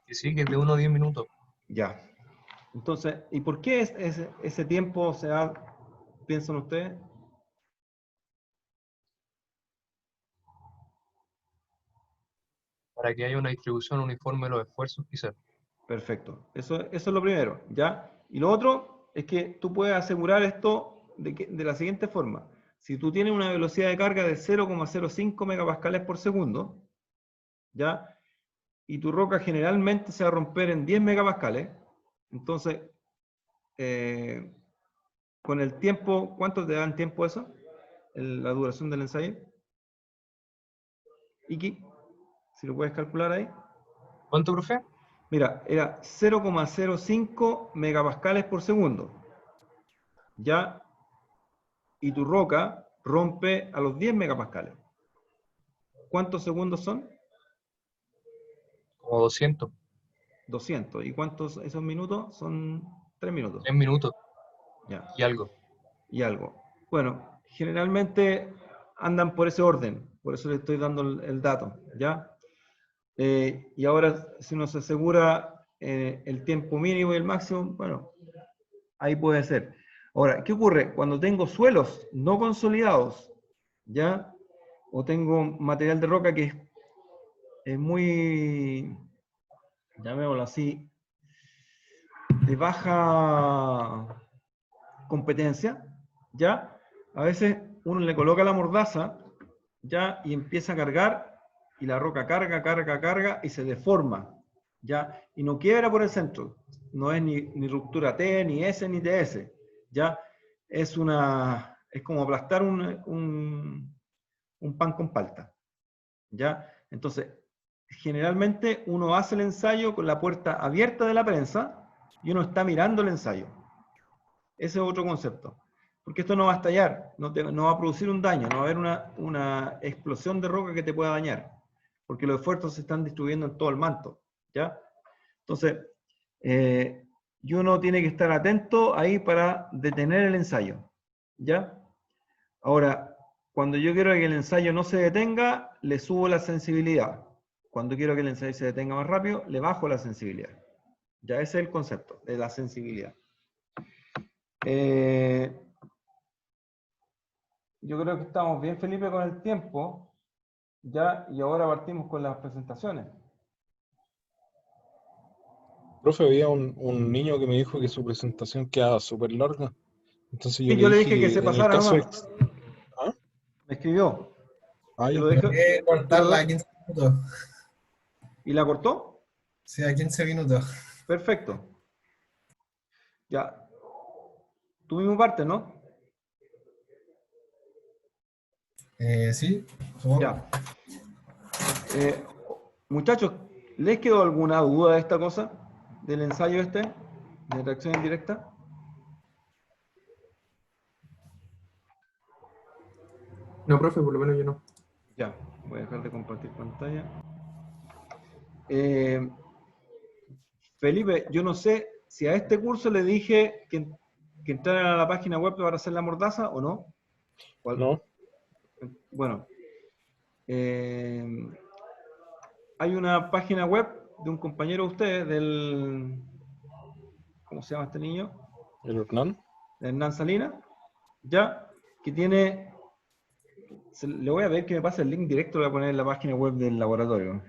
Que sí, que es de 1 a 10 minutos. Ya. Entonces, ¿y por qué ese tiempo se da, piensan ustedes? Para que haya una distribución uniforme de los esfuerzos, quizás. Perfecto. Eso es lo primero, ¿ya? Y lo otro es que tú puedes asegurar esto de la siguiente forma. Si tú tienes una velocidad de carga de 0,05 megapascales por segundo, ¿ya? Y tu roca generalmente se va a romper en 10 megapascales, entonces, con el tiempo, ¿cuánto te da en tiempo eso? La duración del ensayo. Iki, si lo puedes calcular ahí. ¿Cuánto, profe? Mira, era 0,05 megapascales por segundo. ¿Ya? Y tu roca rompe a los 10 megapascales. ¿Cuántos segundos son? Como 200. 200. ¿Y cuántos esos minutos? Son 3 minutos. 3 minutos Ya. y algo. Y algo. Bueno, generalmente andan por ese orden. Por eso le estoy dando el dato. ¿Ya? Y ahora, si uno se asegura el tiempo mínimo y el máximo, bueno, ahí puede ser. Ahora, ¿qué ocurre? Cuando tengo suelos no consolidados, ¿ya? O tengo material de roca que es muy, llamémoslo así, de baja competencia, ¿ya? A veces uno le coloca la mordaza, ¿ya? Y empieza a cargar, y la roca carga, y se deforma, ¿ya? Y no quiebra por el centro. No es ni ruptura T, ni S, ni TS, ¿ya? Es como aplastar un pan con palta, ¿ya? Entonces, generalmente uno hace el ensayo con la puerta abierta de la prensa y uno está mirando el ensayo. Ese es otro concepto. Porque esto no va a estallar, no va a producir un daño, no va a haber una explosión de roca que te pueda dañar, porque los esfuerzos se están distribuyendo en todo el manto, ¿ya? Entonces, y uno tiene que estar atento ahí para detener el ensayo, ¿ya? Ahora, cuando yo quiero que el ensayo no se detenga, le subo la sensibilidad. Cuando quiero que el ensayo se detenga más rápido, le bajo la sensibilidad. Ya ese es el concepto de la sensibilidad. Yo creo que estamos bien, Felipe, con el tiempo, ya, y ahora partimos con las presentaciones. Profe, había un niño que me dijo que su presentación quedaba súper larga. Entonces yo Sí, le yo le dije dije que se en el pasara caso nomás. ¿Ah? Me escribió. Ah, Te ya. lo dejo. Cortarla a 15 minutos. ¿Y la cortó? Sí, a 15 minutos. Perfecto. Ya. Tú mismo parte, ¿no? Sí, supongo. Ya. Muchachos, ¿les quedó alguna duda de esta cosa? ¿Del ensayo de tracción indirecta? No, profe, por lo menos yo no. Ya, voy a dejar de compartir pantalla. Felipe, yo no sé si a este curso le dije que entraran a la página web para hacer la mordaza o no. No. Bueno, hay una página web de un compañero de ustedes, ¿cómo se llama este niño? ¿El Hernán? Hernán Salinas, ya, que tiene Le voy a ver que me pase el link directo, lo voy a poner en la página web del laboratorio.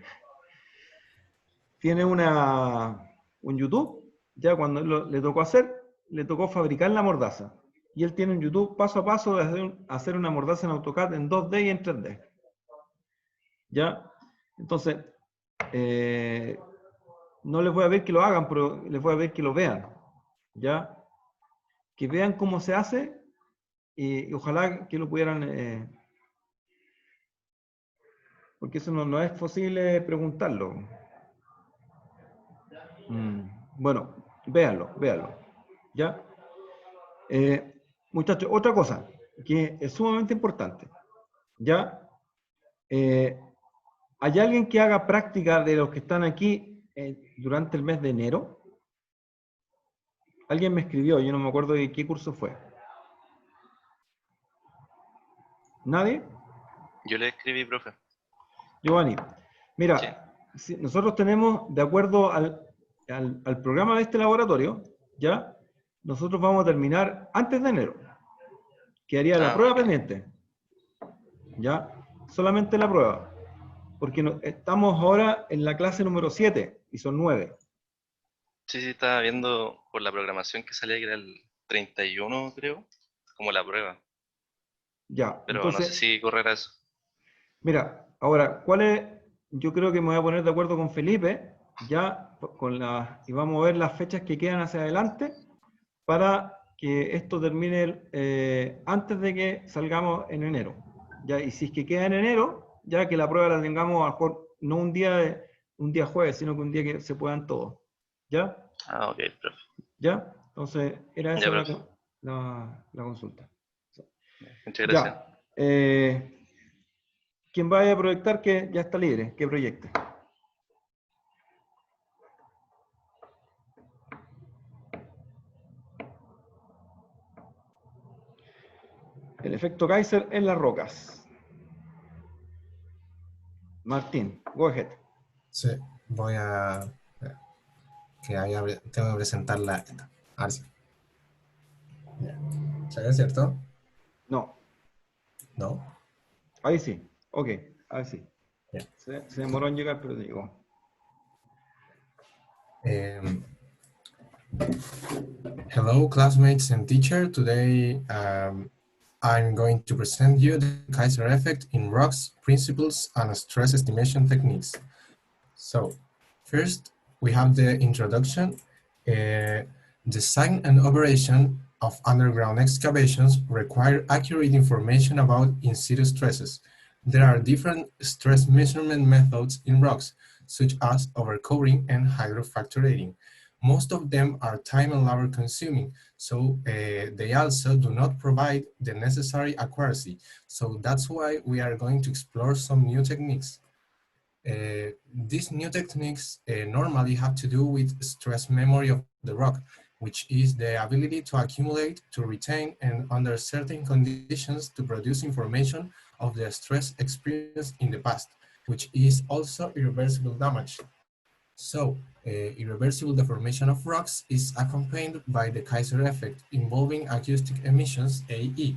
Tiene un YouTube, ya cuando le tocó hacer, le tocó fabricar la mordaza. Y él tiene un YouTube paso a paso de hacer una mordaza en AutoCAD en 2D y en 3D. ¿Ya? Entonces, no les voy a ver que lo hagan, pero les voy a ver que lo vean. ¿Ya? Que vean cómo se hace y ojalá que lo pudieran... porque eso no es posible preguntarlo. Bueno, véanlo. ¿Ya? Muchachos, otra cosa que es sumamente importante. ¿Ya? ¿Hay alguien que haga práctica de los que están aquí durante el mes de enero? Alguien me escribió, yo no me acuerdo de qué curso fue. ¿Nadie? Yo le escribí, profe. Giovanni, mira, si nosotros tenemos, de acuerdo al programa de este laboratorio, ¿ya? Nosotros vamos a terminar antes de enero. Quedaría la prueba pendiente. ¿Ya? Solamente la prueba. Porque estamos ahora en la clase número 7 y son 9. Sí, estaba viendo por la programación que salía que era el 31, creo, como la prueba. Ya. Pero Entonces, no sé si correrá eso. Mira, ahora, yo creo que me voy a poner de acuerdo con Felipe, ya, y vamos a ver las fechas que quedan hacia adelante, para que esto termine antes de que salgamos en enero. Ya, y si es que queda en enero, ya que la prueba la tengamos a lo mejor no un día jueves, sino que un día que se puedan todos. ¿Ya? Ah, ok, profe. ¿Ya? Entonces, era esa Ya, profe. la consulta. Muchas gracias. Ya. Quien vaya a proyectar, que ya está libre, que proyecte. El efecto Kaiser en las rocas. Martín, go ahead. Sí, voy a... tengo que presentarla. A ver si. ¿Se ve cierto? No. No. Ahí sí. Ok, ahí sí. Yeah. Se demoró en llegar, pero llegó. Hello, classmates and teacher. Today I'm going to present you the Kaiser effect in rocks, principles, and stress estimation techniques. So, first we have the introduction. Design and operation of underground excavations require accurate information about in situ stresses. There are different stress measurement methods in rocks, such as overcovering and hydrofracturating. Most of them are time and labor consuming, so they also do not provide the necessary accuracy. So that's why we are going to explore some new techniques. These new techniques normally have to do with stress memory of the rock, which is the ability to accumulate, to retain, and under certain conditions to produce information of the stress experienced in the past, which is also irreversible damage. So, irreversible deformation of rocks is accompanied by the Kaiser effect involving acoustic emissions, AE.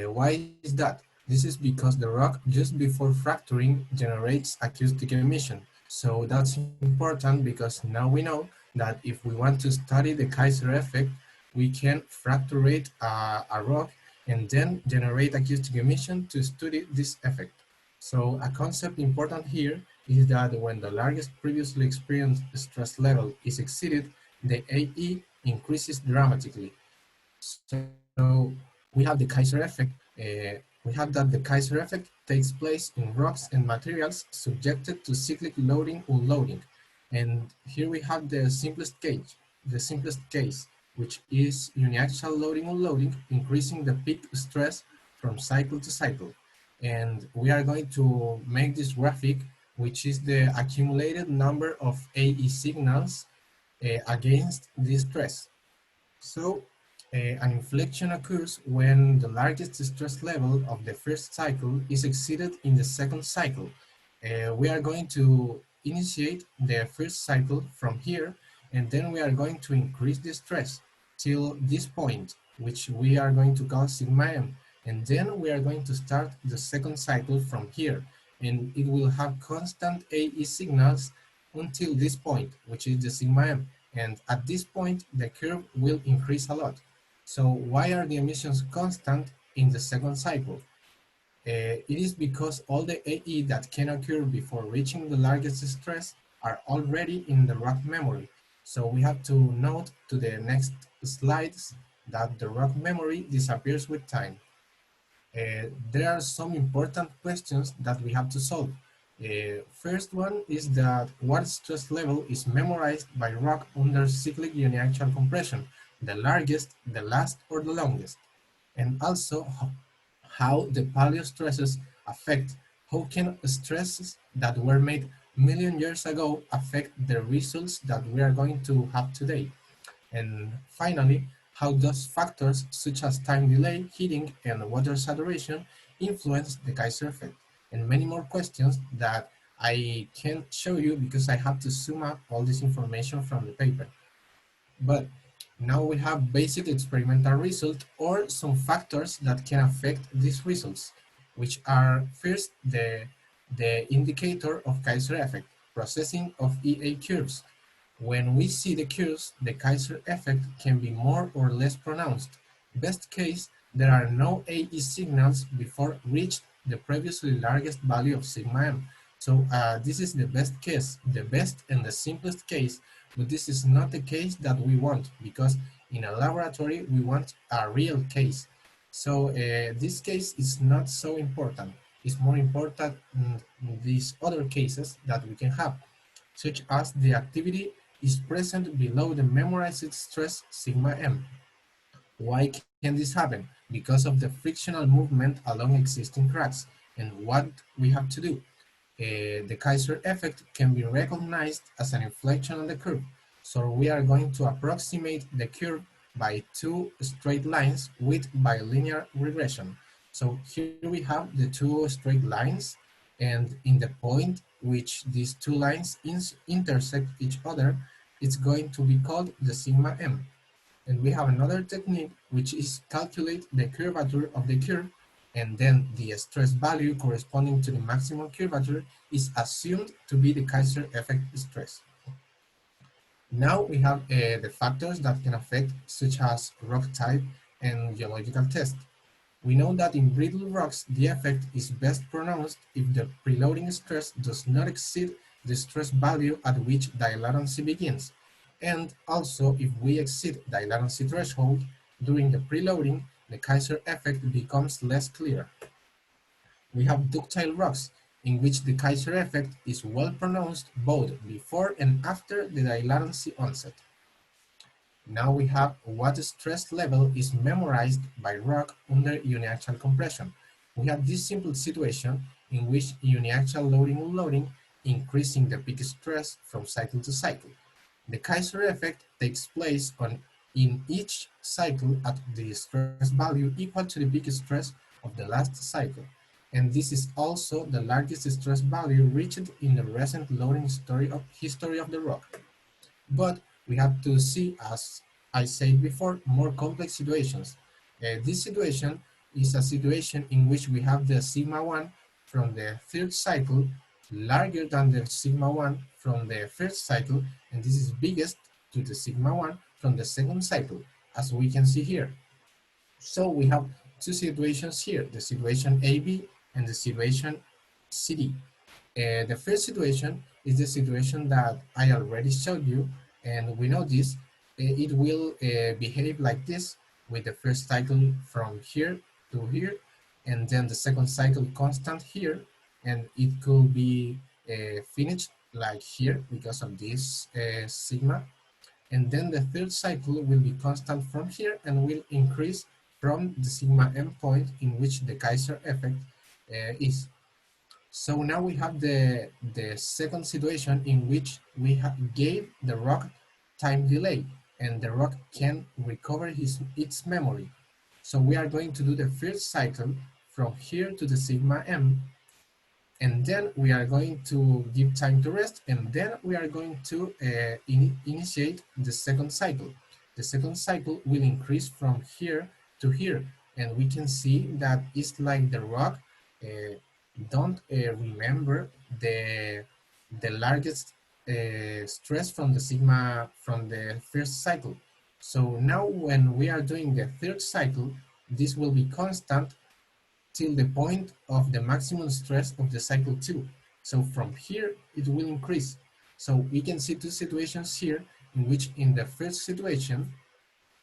Why is that? This is because the rock just before fracturing generates acoustic emission. So that's important because now we know that if we want to study the Kaiser effect, we can fracturate a rock and then generate acoustic emission to study this effect. So a concept important here is that when the largest previously experienced stress level is exceeded, the AE increases dramatically. So we have the Kaiser effect. We have that the Kaiser effect takes place in rocks and materials subjected to cyclic loading, unloading. And here we have the simplest case, which is uniaxial loading, unloading, increasing the peak stress from cycle to cycle. And we are going to make this graphic, which is the accumulated number of AE signals against this stress. So an inflection occurs when the largest stress level of the first cycle is exceeded in the second cycle. We are going to initiate the first cycle from here, and then we are going to increase the stress till this point, which we are going to call sigma m. And then we are going to start the second cycle from here, and it will have constant AE signals until this point, which is the sigma m. And at this point, the curve will increase a lot. So why are the emissions constant in the second cycle? It is because all the AE that can occur before reaching the largest stress are already in the rock memory. So we have to note to the next slides that the rock memory disappears with time. There are some important questions that we have to solve. First one is that what stress level is memorized by rock under cyclic uniaxial compression, the largest, the last, or the longest? And also how the paleo stresses affect, how can stresses that were made million years ago affect the results that we are going to have today? And finally, how does factors such as time delay, heating, and water saturation influence the Kaiser effect? And many more questions that I can't show you because I have to sum up all this information from the paper. But now we have basic experimental result or some factors that can affect these results, which are first the indicator of Kaiser effect, processing of EA curves. When we see the curves, the Kaiser effect can be more or less pronounced. Best case, there are no AE signals before reached the previously largest value of sigma m. So this is the best case, the best and the simplest case, but this is not the case that we want, because in a laboratory we want a real case. So this case is not so important. It's more important these other cases that we can have, such as the activity is present below the memorized stress sigma m. Why can this happen? Because of the frictional movement along existing cracks. And what we have to do? The Kaiser effect can be recognized as an inflection on the curve. So we are going to approximate the curve by two straight lines with bilinear regression. So here we have the two straight lines, and in the point which these two lines intersect each other, it's going to be called the sigma m. And we have another technique, which is calculate the curvature of the curve, and then the stress value corresponding to the maximum curvature is assumed to be the Kaiser effect stress. Now we have the factors that can affect, such as rock type and geological test. We know that in brittle rocks, the effect is best pronounced if the preloading stress does not exceed the stress value at which dilatancy begins. And also, if we exceed dilatancy threshold during the preloading, the Kaiser effect becomes less clear. We have ductile rocks, in which the Kaiser effect is well pronounced both before and after the dilatancy onset. Now we have what stress level is memorized by rock under uniaxial compression. We have this simple situation in which uniaxial loading unloading increasing the peak stress from cycle to cycle. The Kaiser effect takes place in each cycle at the stress value equal to the peak stress of the last cycle. And this is also the largest stress value reached in the recent loading history of the rock. But we have to see, as I said before, more complex situations. This situation is a situation in which we have the sigma 1 from the third cycle larger than the sigma 1 from the first cycle, and this is biggest to the sigma 1 from the second cycle, as we can see here. So we have two situations here, the situation AB and the situation CD. The first situation is the situation that I already showed you, and we know this. It will behave like this, with the first cycle from here to here, and then the second cycle constant here, and it could be finished like here because of this sigma. And then the third cycle will be constant from here and will increase from the sigma m point in which the Kaiser effect is. So now we have the second situation in which we gave the rock time delay, and the rock can recover its memory. So we are going to do the first cycle from here to the sigma m, and then we are going to give time to rest, and then we are going to initiate the second cycle. The second cycle will increase from here to here, and we can see that it's like the rock don't remember the largest stress from the sigma from the first cycle. So now when we are doing the third cycle, this will be constant till the point of the maximum stress of the cycle 2. So from here, it will increase. So we can see two situations here in which in the first situation,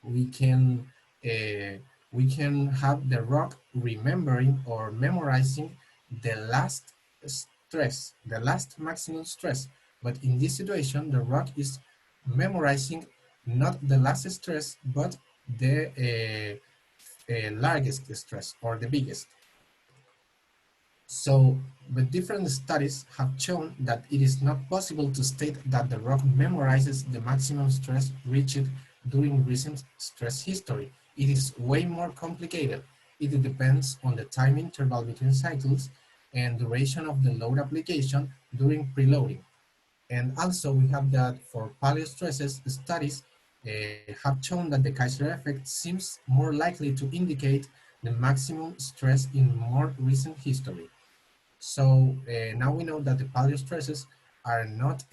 we can have the rock remembering or memorizing the last stress, the last maximum stress. But in this situation, the rock is memorizing not the last stress, but the largest stress or the biggest. So, but different studies have shown that it is not possible to state that the rock memorizes the maximum stress reached during recent stress history. It is way more complicated. It depends on the time interval between cycles and duration of the load application during preloading. And also we have that for paleostresses, studies have shown that the Kaiser effect seems more likely to indicate the maximum stress in more recent history. So now we know that the paleostresses are not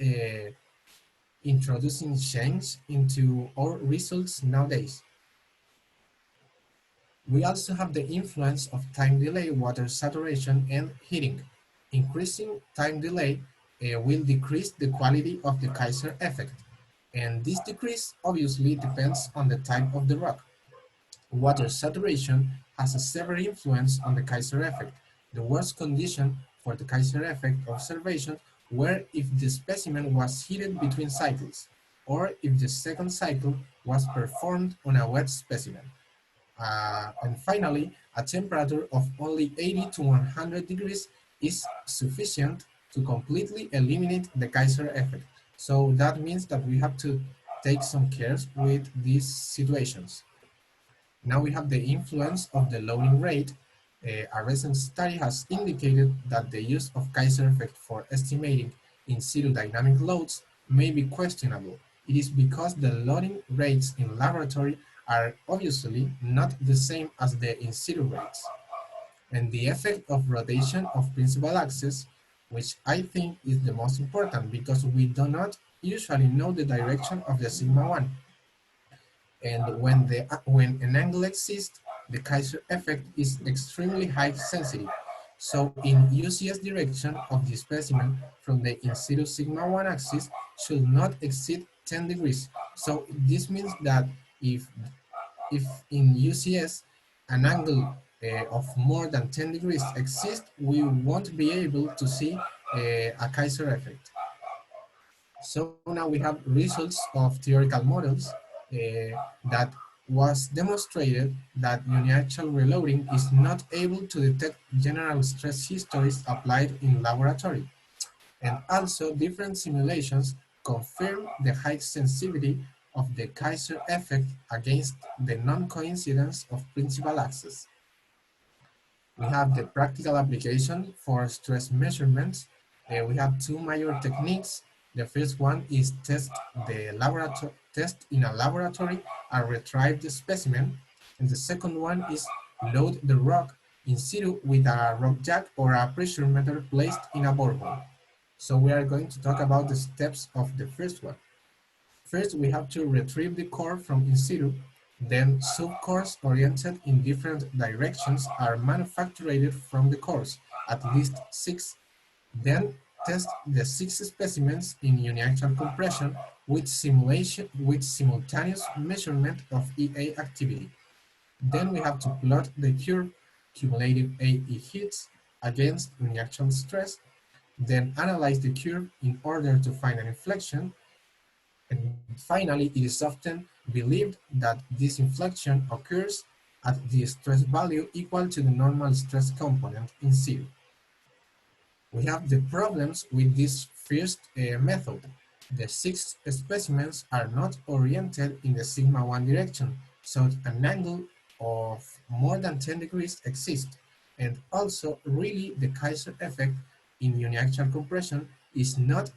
introducing change into our results nowadays. We also have the influence of time delay, water saturation, and heating. Increasing time delay will decrease the quality of the Kaiser effect. And this decrease obviously depends on the type of the rock. Water saturation has a severe influence on the Kaiser effect. The worst condition for the Kaiser effect observation were if the specimen was heated between cycles, or if the second cycle was performed on a wet specimen. And finally, a temperature of only 80 to 100 degrees is sufficient to completely eliminate the Kaiser effect. So that means that we have to take some cares with these situations. Now we have the influence of the loading rate. A recent study has indicated that the use of Kaiser effect for estimating in situ dynamic loads may be questionable. It is because the loading rates in laboratory are obviously not the same as the in situ rates. And the effect of rotation of principal axis, which I think is the most important because we do not usually know the direction of the sigma 1. And when an angle exists, the Kaiser effect is extremely high sensitive. So in UCS direction of the specimen from the in situ sigma 1 axis should not exceed 10 degrees. So this means that if in UCS an angle of more than 10 degrees exists, we won't be able to see a Kaiser effect. So now we have results of theoretical models that was demonstrated that uniaxial reloading is not able to detect general stress histories applied in laboratory. And also different simulations confirm the high sensitivity of the Kaiser effect against the non-coincidence of principal axis. We have the practical application for stress measurements. We have two major techniques. The first one is test in a laboratory and retrieve the specimen. And the second one is load the rock in situ with a rock jack or a pressure meter placed in a borehole. So we are going to talk about the steps of the first one. First, we have to retrieve the core from in situ. Then subcores oriented in different directions are manufactured from the cores, at least 6. Then test the 6 specimens in uniaxial compression with simultaneous measurement of EA activity. Then we have to plot the curve cumulative AE hits against uniaxial stress, then analyze the curve in order to find an inflection. And finally, it is often believed that this inflection occurs at the stress value equal to the normal stress component in situ. We have the problems with this first method. The 6 specimens are not oriented in the sigma 1 direction, so an angle of more than 10 degrees exists. And also, really, the Kaiser effect in uniaxial compression is not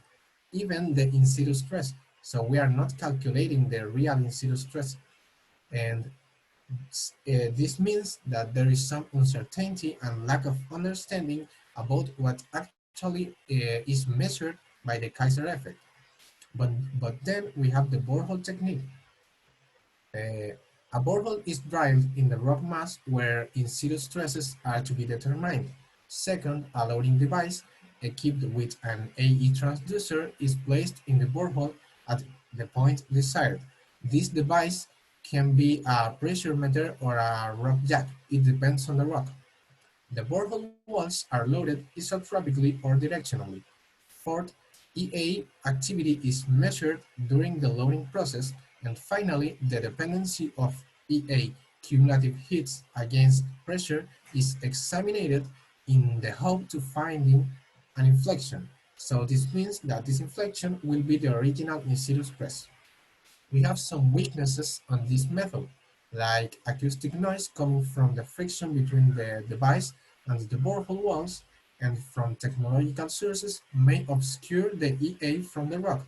even the in situ stress. So we are not calculating the real in situ stress. And This means that there is some uncertainty and lack of understanding about what actually is measured by the Kaiser effect. But then we have the borehole technique. A borehole is drilled in the rock mass where in situ stresses are to be determined. Second, a loading device equipped with an AE transducer is placed in the borehole at the point desired. This device can be a pressure meter or a rock jack. It depends on the rock. The borehole walls are loaded isotropically or directionally. Fourth, EA activity is measured during the loading process. And finally, the dependency of EA cumulative hits against pressure is examined in the hope to finding an inflection. So this means that this inflection will be the original in situ stress. We have some weaknesses on this method, like acoustic noise coming from the friction between the device and the borehole walls, and from technological sources may obscure the EA from the rock.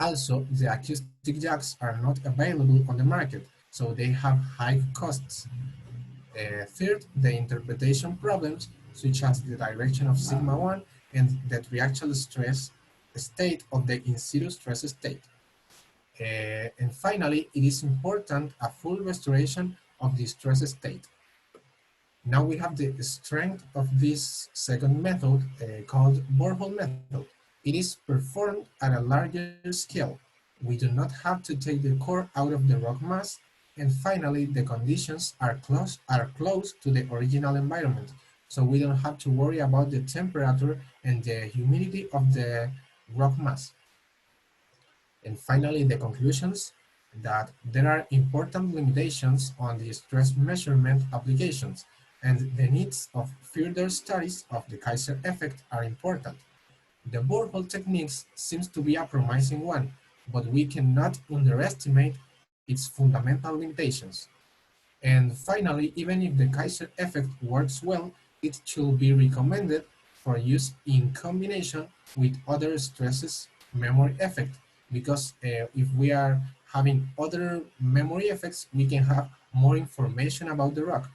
Also, the acoustic jacks are not available on the market, so they have high costs. Third, the interpretation problems, such as the direction of sigma 1 and the reaction stress state of the in situ stress state. And finally, it is important a full restoration of the stress state. Now we have the strength of this second method called borehole method. It is performed at a larger scale. We do not have to take the core out of the rock mass. And finally, the conditions are close to the original environment. So we don't have to worry about the temperature and the humidity of the rock mass. And finally, the conclusions that there are important limitations on the stress measurement applications, and the needs of further studies of the Kaiser effect are important. The borehole techniques seems to be a promising one, but we cannot underestimate its fundamental limitations. And finally, even if the Kaiser effect works well, it should be recommended for use in combination with other stresses memory effect, because if we are having other memory effects, we can have more information about the rock.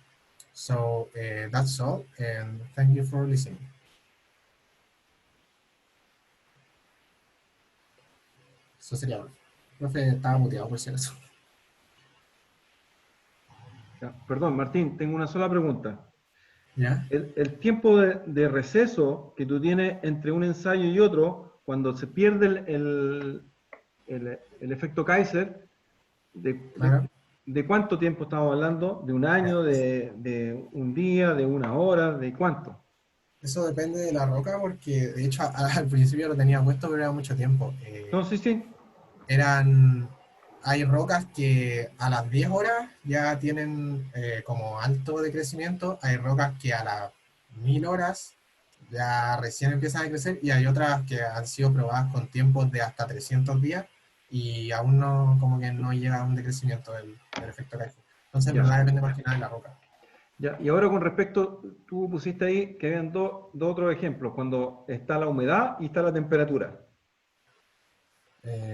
So that's all, and thank you for listening. Eso sería todo. Profe, estaba muteado por si acaso. Ya, perdón, Martín, tengo una sola pregunta. ¿Ya? El tiempo de receso que tú tienes entre un ensayo y otro, cuando se pierde el efecto Kaiser, Claro. ¿de cuánto tiempo estamos hablando? ¿De un año, de un día, de una hora, de cuánto? Eso depende de la roca, porque de hecho al principio lo tenía puesto, pero era mucho tiempo. No, sí. Hay rocas que a las 10 horas ya tienen como alto decrecimiento, hay rocas que a las 1000 horas ya recién empiezan a crecer, y hay otras que han sido probadas con tiempos de hasta 300 días y aún no, como que no llega a un decrecimiento del efecto Kaiser. Entonces, en verdad, depende más que nada de la roca. Ya, y ahora con respecto, tú pusiste ahí que habían dos otros ejemplos, cuando está la humedad y está la temperatura.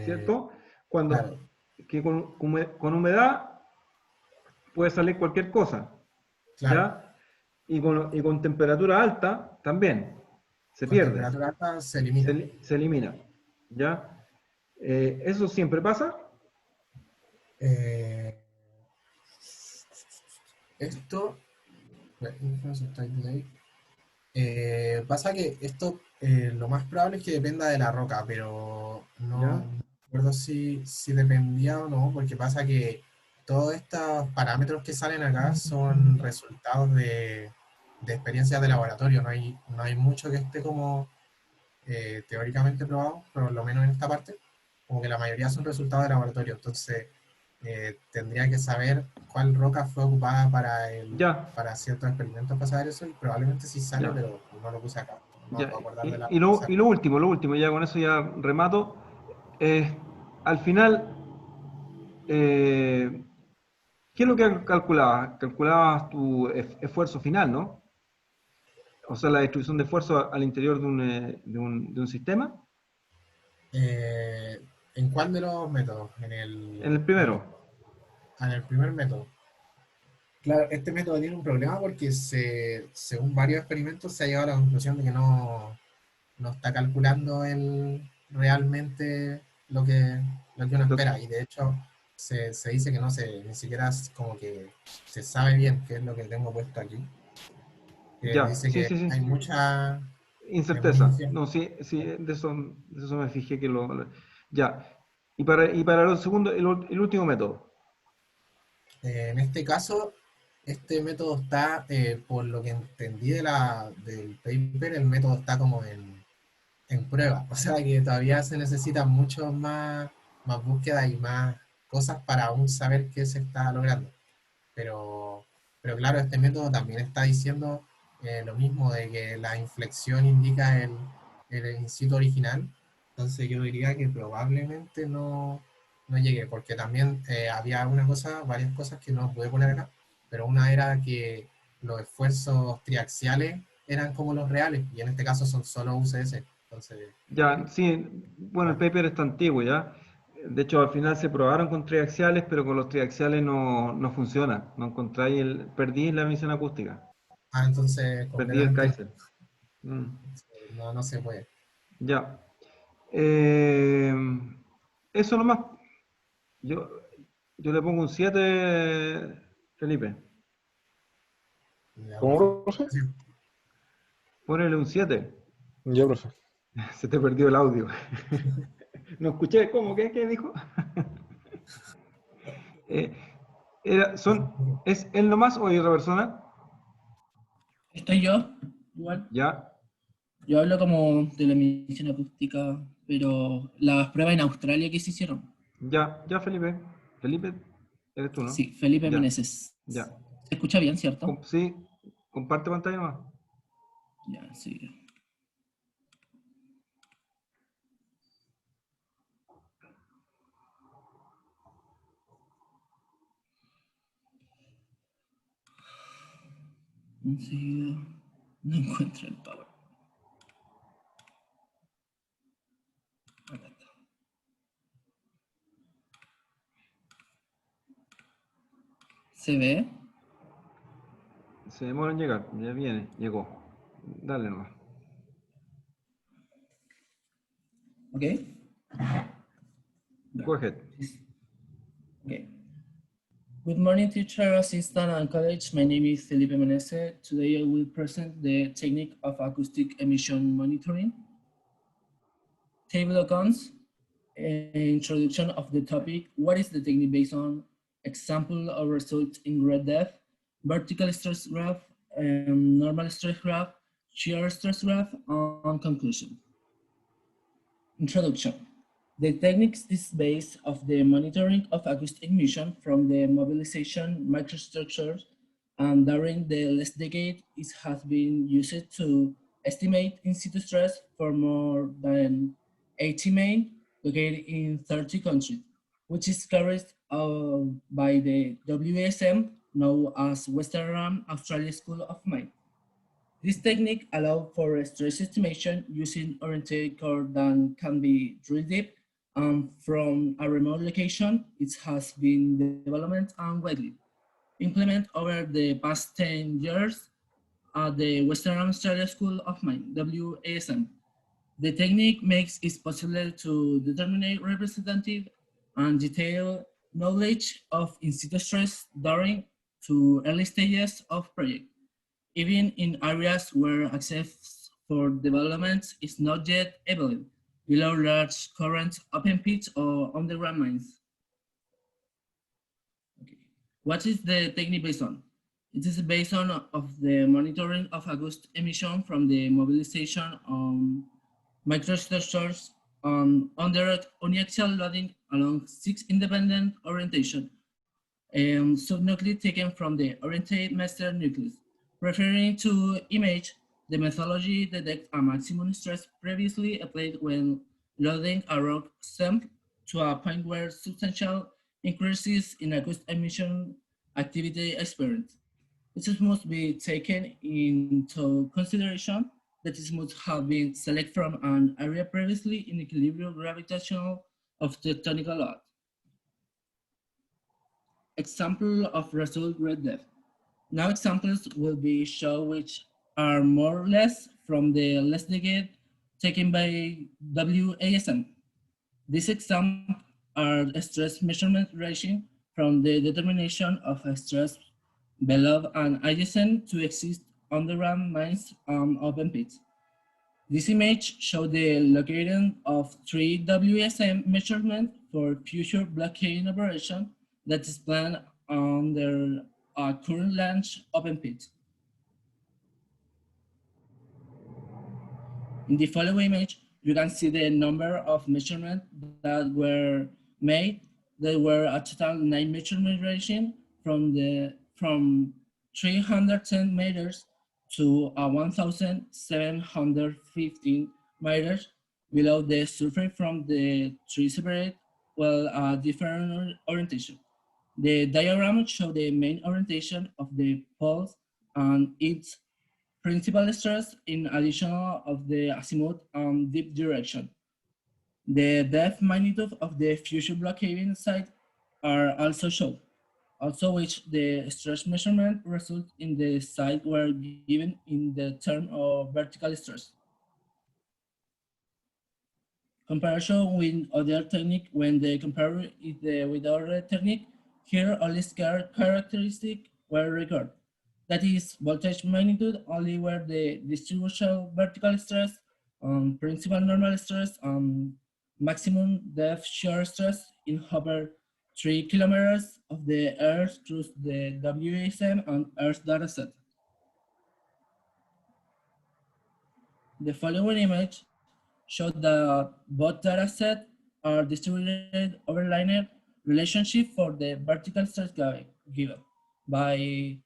¿Cierto? Cuando, Claro. que con humedad puede salir cualquier cosa. Claro. ¿Ya? Y con temperatura alta también. Se Con pierde. temperatura alta se elimina. Se elimina. ¿Ya? ¿Eso siempre pasa? Esto pasa que esto lo más probable es que dependa de la roca, pero no recuerdo si dependía o no, porque pasa que todos estos parámetros que salen acá son resultados de experiencias de laboratorio. No hay mucho que esté como teóricamente probado, por lo menos en esta parte, como que la mayoría son resultados de laboratorio. Entonces tendría que saber cuál roca fue ocupada para ciertos experimentos para saber eso, y probablemente sí sale, pero no lo puse acá. No puedo acordar de la y lo último, ya con eso ya remato. Al final, ¿qué es lo que calculabas? Calculabas tu esfuerzo final, ¿no? O sea, la distribución de esfuerzo al interior de un sistema. ¿En cuál de los métodos? En el primero. En el primer método. Claro, este método tiene un problema porque según varios experimentos se ha llegado a la conclusión de que no está calculando realmente lo que uno espera. Y de hecho se dice que ni siquiera es como que se sabe bien qué es lo que tengo puesto aquí. Que Ya, dice sí, que sí, sí. hay mucha Incerteza. premonición. No, sí, sí, de eso me fijé que ya. Y para lo segundo, el último método. En este caso, este método está, por lo que entendí del paper, el método está como en prueba. O sea que todavía se necesitan mucho más búsqueda y más cosas para aún saber qué se está logrando. Pero, pero claro, este método también está diciendo lo mismo de que la inflexión indica el in situ original. Entonces yo diría que probablemente no llegue, porque también había varias cosas que no pude poner acá, pero una era que los esfuerzos triaxiales eran como los reales, y en este caso son solo UCS. Entonces, Ya, sí, bueno, el claro. paper está antiguo ya. De hecho, al final se probaron con triaxiales, pero con los triaxiales no funciona. No encontráis perdí la emisión acústica. Entonces Perdí el completamente Kaiser. Mm, no se puede. ya. Eh, eso nomás. Yo, yo le pongo un 7, Felipe. Ya, profe. ¿Cómo, profe? Sí. Ponele un 7. Ya, profe. Se te perdió el audio. No escuché, ¿cómo? ¿Qué dijo? Eh, ¿Es él nomás o hay otra persona? Estoy yo, igual. Ya, Yo hablo como de la emisión acústica, pero las pruebas en Australia que se hicieron. ya, Felipe. Felipe, eres tú, ¿no? Sí, Felipe Ya, Meneses. ya. ¿Se escucha bien, cierto? Sí, comparte pantalla nomás. Ya, sí. Enseguida no encuentro el power. Acá está. ¿Se ve? Se demora en llegar. Ya viene, llegó. Dale nomás. ¿Ok? Go ahead. Okay. Good morning, teacher, assistant, and college. My name is Felipe Menese. Today I will present the technique of acoustic emission monitoring. Table of contents, introduction of the topic. What is the technique based on? Example of results in grade depth, vertical stress graph, normal stress graph, shear stress graph, and conclusion. Introduction. The techniques is based of the monitoring of acoustic emission from the mobilization microstructures, and during the last decade, it has been used to estimate in situ stress for more than 80 main located in 30 countries, which is carried out by the WSM, known as Western Australia School of Mine. This technique allows for stress estimation using oriented curve that can be drill deep from a remote location. It has been developed and widely implemented over the past 10 years at the Western Australia School of Mine, WASM. The technique makes it possible to determine representative and detailed knowledge of in situ stress during to early stages of project, even in areas where access for development is not yet available, below large current open pits or underground mines. Okay. What is the technique based on? It is based on of the monitoring of acoustic emission from the mobilization on microstructures under uniaxial loading along 6 independent orientation and subnuclei taken from the orientate master nucleus. Referring to image, the methodology detects a maximum stress previously applied when loading a rock stem to a point where substantial increases in acoustic emission activity experienced. This must be taken into consideration that it must have been selected from an area previously in equilibrium gravitational of tectonic load. Example of result grade depth. Now examples will be shown which are more or less from the last decade taken by WASM. These examples are stress measurement ranging from the determination of a stress below and adjacent to exist underground mines and open pits. This image shows the location of 3 WSM measurements for future block caving operation that is planned under a current launch open pit. In the following image, you can see the number of measurements that were made. There were a total 9 measurement ranging from 310 meters to 1,715 meters below the surface from the 3 separate, different orientation. The diagram shows the main orientation of the poles and its principal stress in addition of the azimuth and deep direction. The depth magnitude of the future block caving site are also shown, also which the stress measurement result in the site were given in the term of vertical stress. Comparison with other technique, when they compare it with other technique, here only scalar characteristic were recorded. That is, voltage magnitude only where the distribution vertical stress, principal normal stress, maximum depth shear stress in over 3 kilometers of the Earth through the WSM and Earth dataset. The following image shows that both datasets are distributed over linear relationship for the vertical stress given by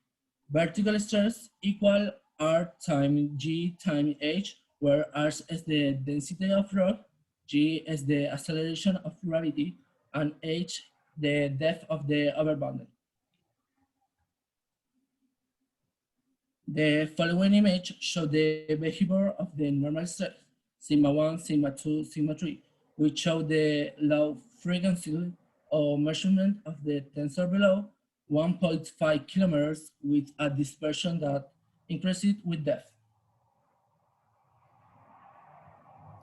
vertical stress equal R times G times H, where R is the density of rock, G is the acceleration of gravity, and H the depth of the upper boundary. The following image shows the behavior of the normal stress, sigma 1, sigma 2, sigma 3, which show the low frequency of measurement of the tensor below 1.5 kilometers with a dispersion that increases with depth.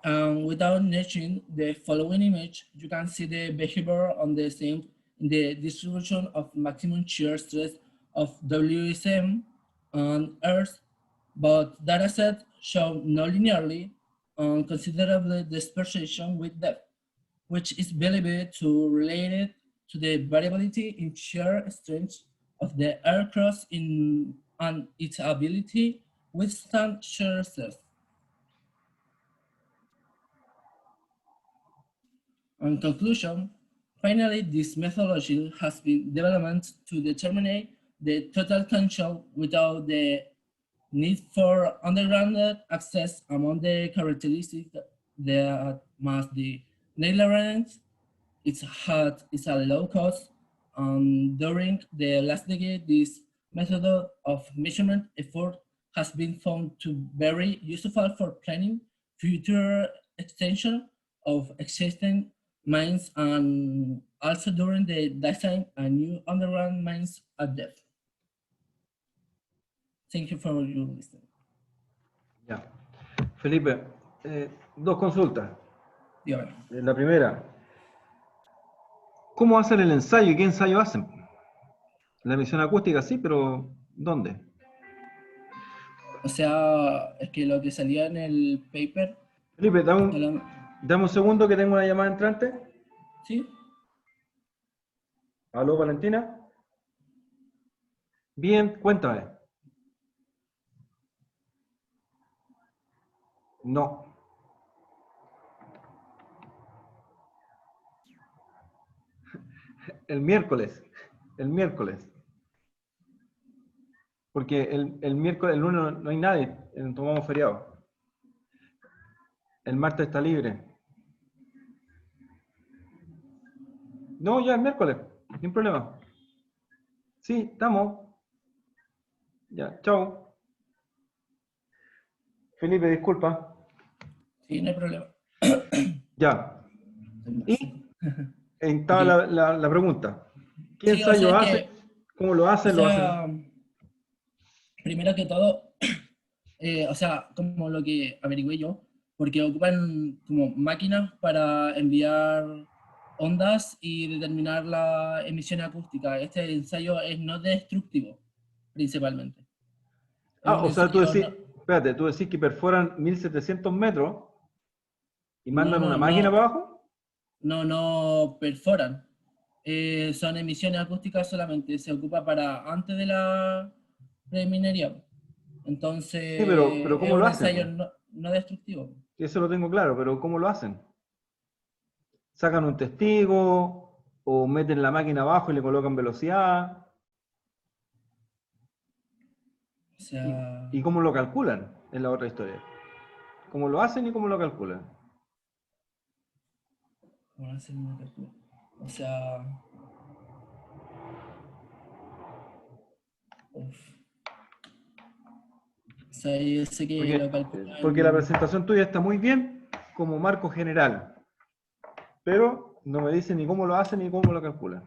Without matching the following image, you can see the behavior on the same in the distribution of maximum shear stress of WSM on Earth, but datasets show non-linearly and considerable dispersion with depth, which is believed to related to the variability in shear strength of the aircraft and its ability withstand shear stress. In conclusion, finally, this methodology has been developed to determine the total tension without the need for underground access among the characteristics that must be inherent. It's a low cost, and during the last decade, this method of measurement effort has been found to be very useful for planning future extension of existing mines and also during the design and new underground mines at depth. Thank you for your listening. Ya. Felipe, dos consultas. Dígame. La primera, ¿cómo hacen el ensayo y qué ensayo hacen? La emisión acústica sí, pero ¿dónde? O sea, es que lo que salía en el paper... Felipe, dame un segundo que tengo una llamada entrante. ¿Sí? ¿Aló, Valentina? Bien, cuéntame. No. El miércoles. Porque el miércoles, el lunes no hay nadie, tomamos feriado. El martes está libre. No, ya el miércoles, sin problema. Sí, estamos. Ya, chao. Felipe, disculpa. Sí, no hay problema. Ya. Y estaba la pregunta. ¿Qué Sí, ensayo o sea hace? ¿Cómo lo hacen? o sea, primero que todo, o sea, como lo que averigüé yo, porque ocupan como máquinas para enviar ondas y determinar la emisión acústica. Este ensayo es no destructivo, principalmente. Es un O sea, tú ensayo decís, espérate, tú decís que perforan 1700 metros y mandan una máquina para abajo. no perforan. Son emisiones acústicas solamente, se ocupa para antes de la preminería. Sí, pero Entonces, es ¿cómo lo un hacen, ensayo po? no destructivo. Eso lo tengo claro, pero ¿cómo lo hacen? ¿Sacan un testigo o meten la máquina abajo y le colocan velocidad? O sea, ¿Y cómo lo calculan? Es la otra historia. ¿Cómo lo hacen y cómo lo calculan? ¿cómo hacen una calcula? O sea, uf. O sea, yo sé que lo Porque la calculan. presentación tuya está muy bien como marco general, pero no me dice ni cómo lo hacen ni cómo lo calculan.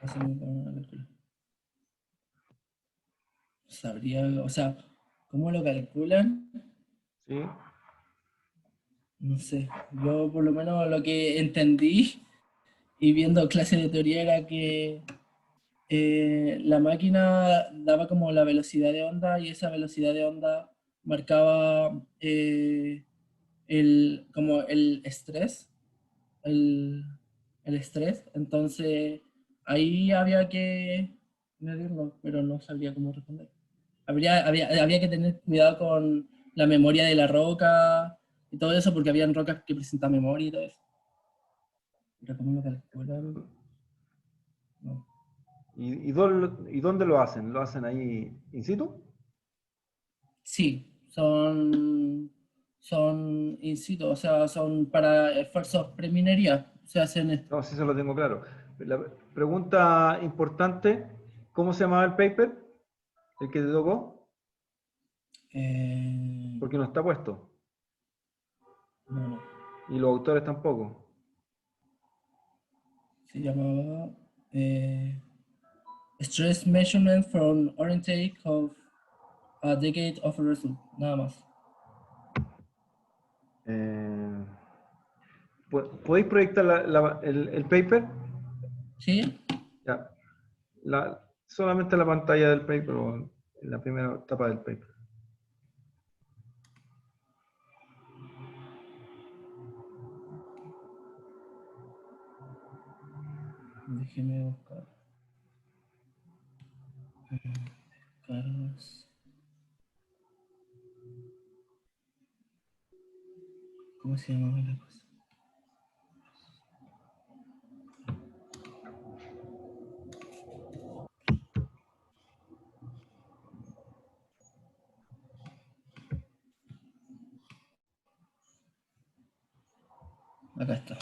Hacen una calcula. Sabría, o sea, ¿cómo lo calculan? ¿Sí? No sé. Yo por lo menos lo que entendí y viendo clases de teoría era que la máquina daba como la velocidad de onda y esa velocidad de onda marcaba como el estrés, el, el estrés. Entonces ahí había que medirlo, pero no sabría cómo responder. Había que tener cuidado con la memoria de la roca y todo eso, porque habían rocas que presentan memoria y todo eso. Pero cómo lo calculan, no. ¿Y dónde lo hacen? ¿Lo hacen ahí in situ? Sí, son in situ, o sea, son para esfuerzos preminería, se hacen esto. No, sí, eso lo tengo claro. La pregunta importante, ¿cómo se llamaba el paper? ¿El que te tocó? Eh, Porque no está puesto. no, no, Y los autores tampoco. se llamaba Stress Measurement from Orientate of a Decade of Result, nada más. Eh, ¿Podéis proyectar el paper? ¿Sí? Ya. Solamente la pantalla del paper o en la primera etapa del paper. Déjeme buscar. Carlos. ¿Cómo se llamaba la cosa? Acá está.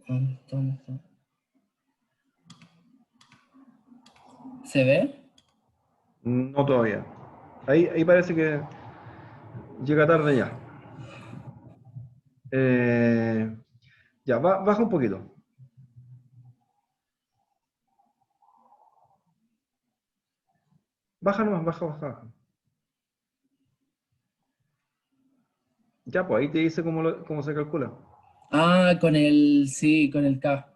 ¿Dónde está? ¿Dónde está? ¿Se ve? No todavía. Ahí parece que llega tarde ya. Ya, baja un poquito. Baja nomás, baja. Ya, pues ahí te dice cómo se calcula. Ah, sí, con el K.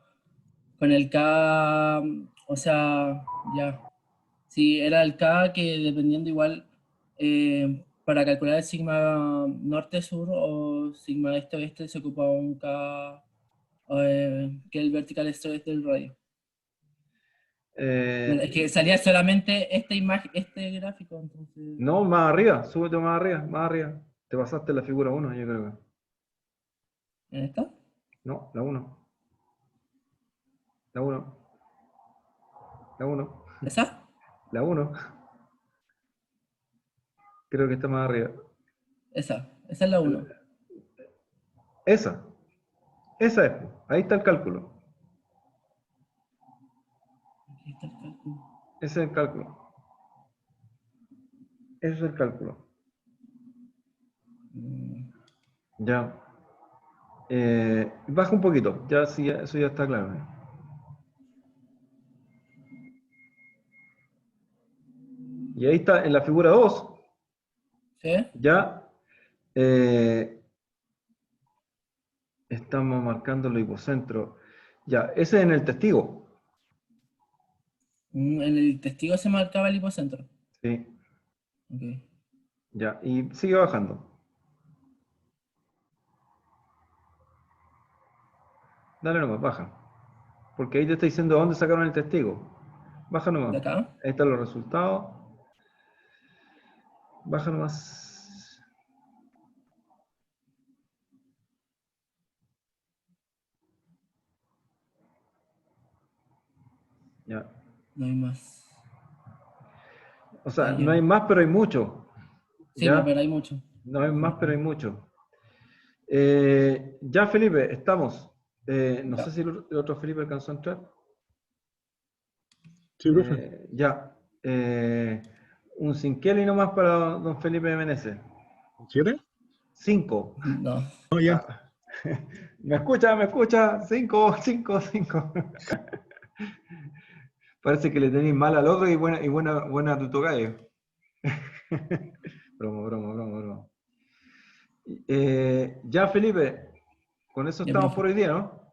Con el K, o sea, ya. Sí, era el K que dependiendo igual, para calcular el sigma norte-sur o sigma este-oeste se ocupaba un K, que es el vertical stress del radio. Pero es Eh, que salía solamente esta imagen, este gráfico, entonces. no, más arriba, súbete más arriba. Te pasaste la figura 1, yo creo que. ¿En esta? No, la 1. La 1. La 1. ¿Esa? La 1. Creo que está más arriba. Esa es la 1. Esa. Esa es. Ahí está el cálculo. Aquí está el cálculo. Ese es el cálculo. Ese es el cálculo. Mm, Ya. Baja un poquito, ya sí, eso ya está claro. Y ahí está, en la figura 2, ¿Sí? ya estamos marcando los hipocentros. Ya, ese es en el testigo. En el testigo se marcaba el hipocentro. Sí, Ok. ya, y sigue bajando. Dale nomás, baja. Porque ahí te está diciendo dónde sacaron el testigo. Baja ¿De nomás. acá? Ahí están los resultados. Baja nomás. Ya. No hay más. O sea, Ah, no ya. hay más, pero hay mucho. Sí, pues, ¿Ya? pero hay mucho. No hay más, pero hay mucho. Ya, Felipe, estamos. No Ya. sé si el otro Felipe alcanzó a entrar. Sí, profe. Ya. Un Sinkeli nomás para don Felipe Meneses. ¿7? 5. No. No, ya. Ah. ¿Me escucha? ¿Me escucha? 5, 5, 5. Parece que le tenéis mal al otro y buena a tu tocayo. Broma. Ya, Felipe, con eso Ya, estamos profe. por hoy día, ¿no?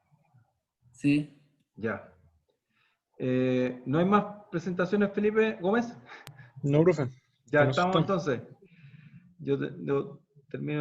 Sí. Ya. ¿No hay más presentaciones, Felipe Gómez? No, profe. Ya Con eso estamos estamos. entonces. Yo termino.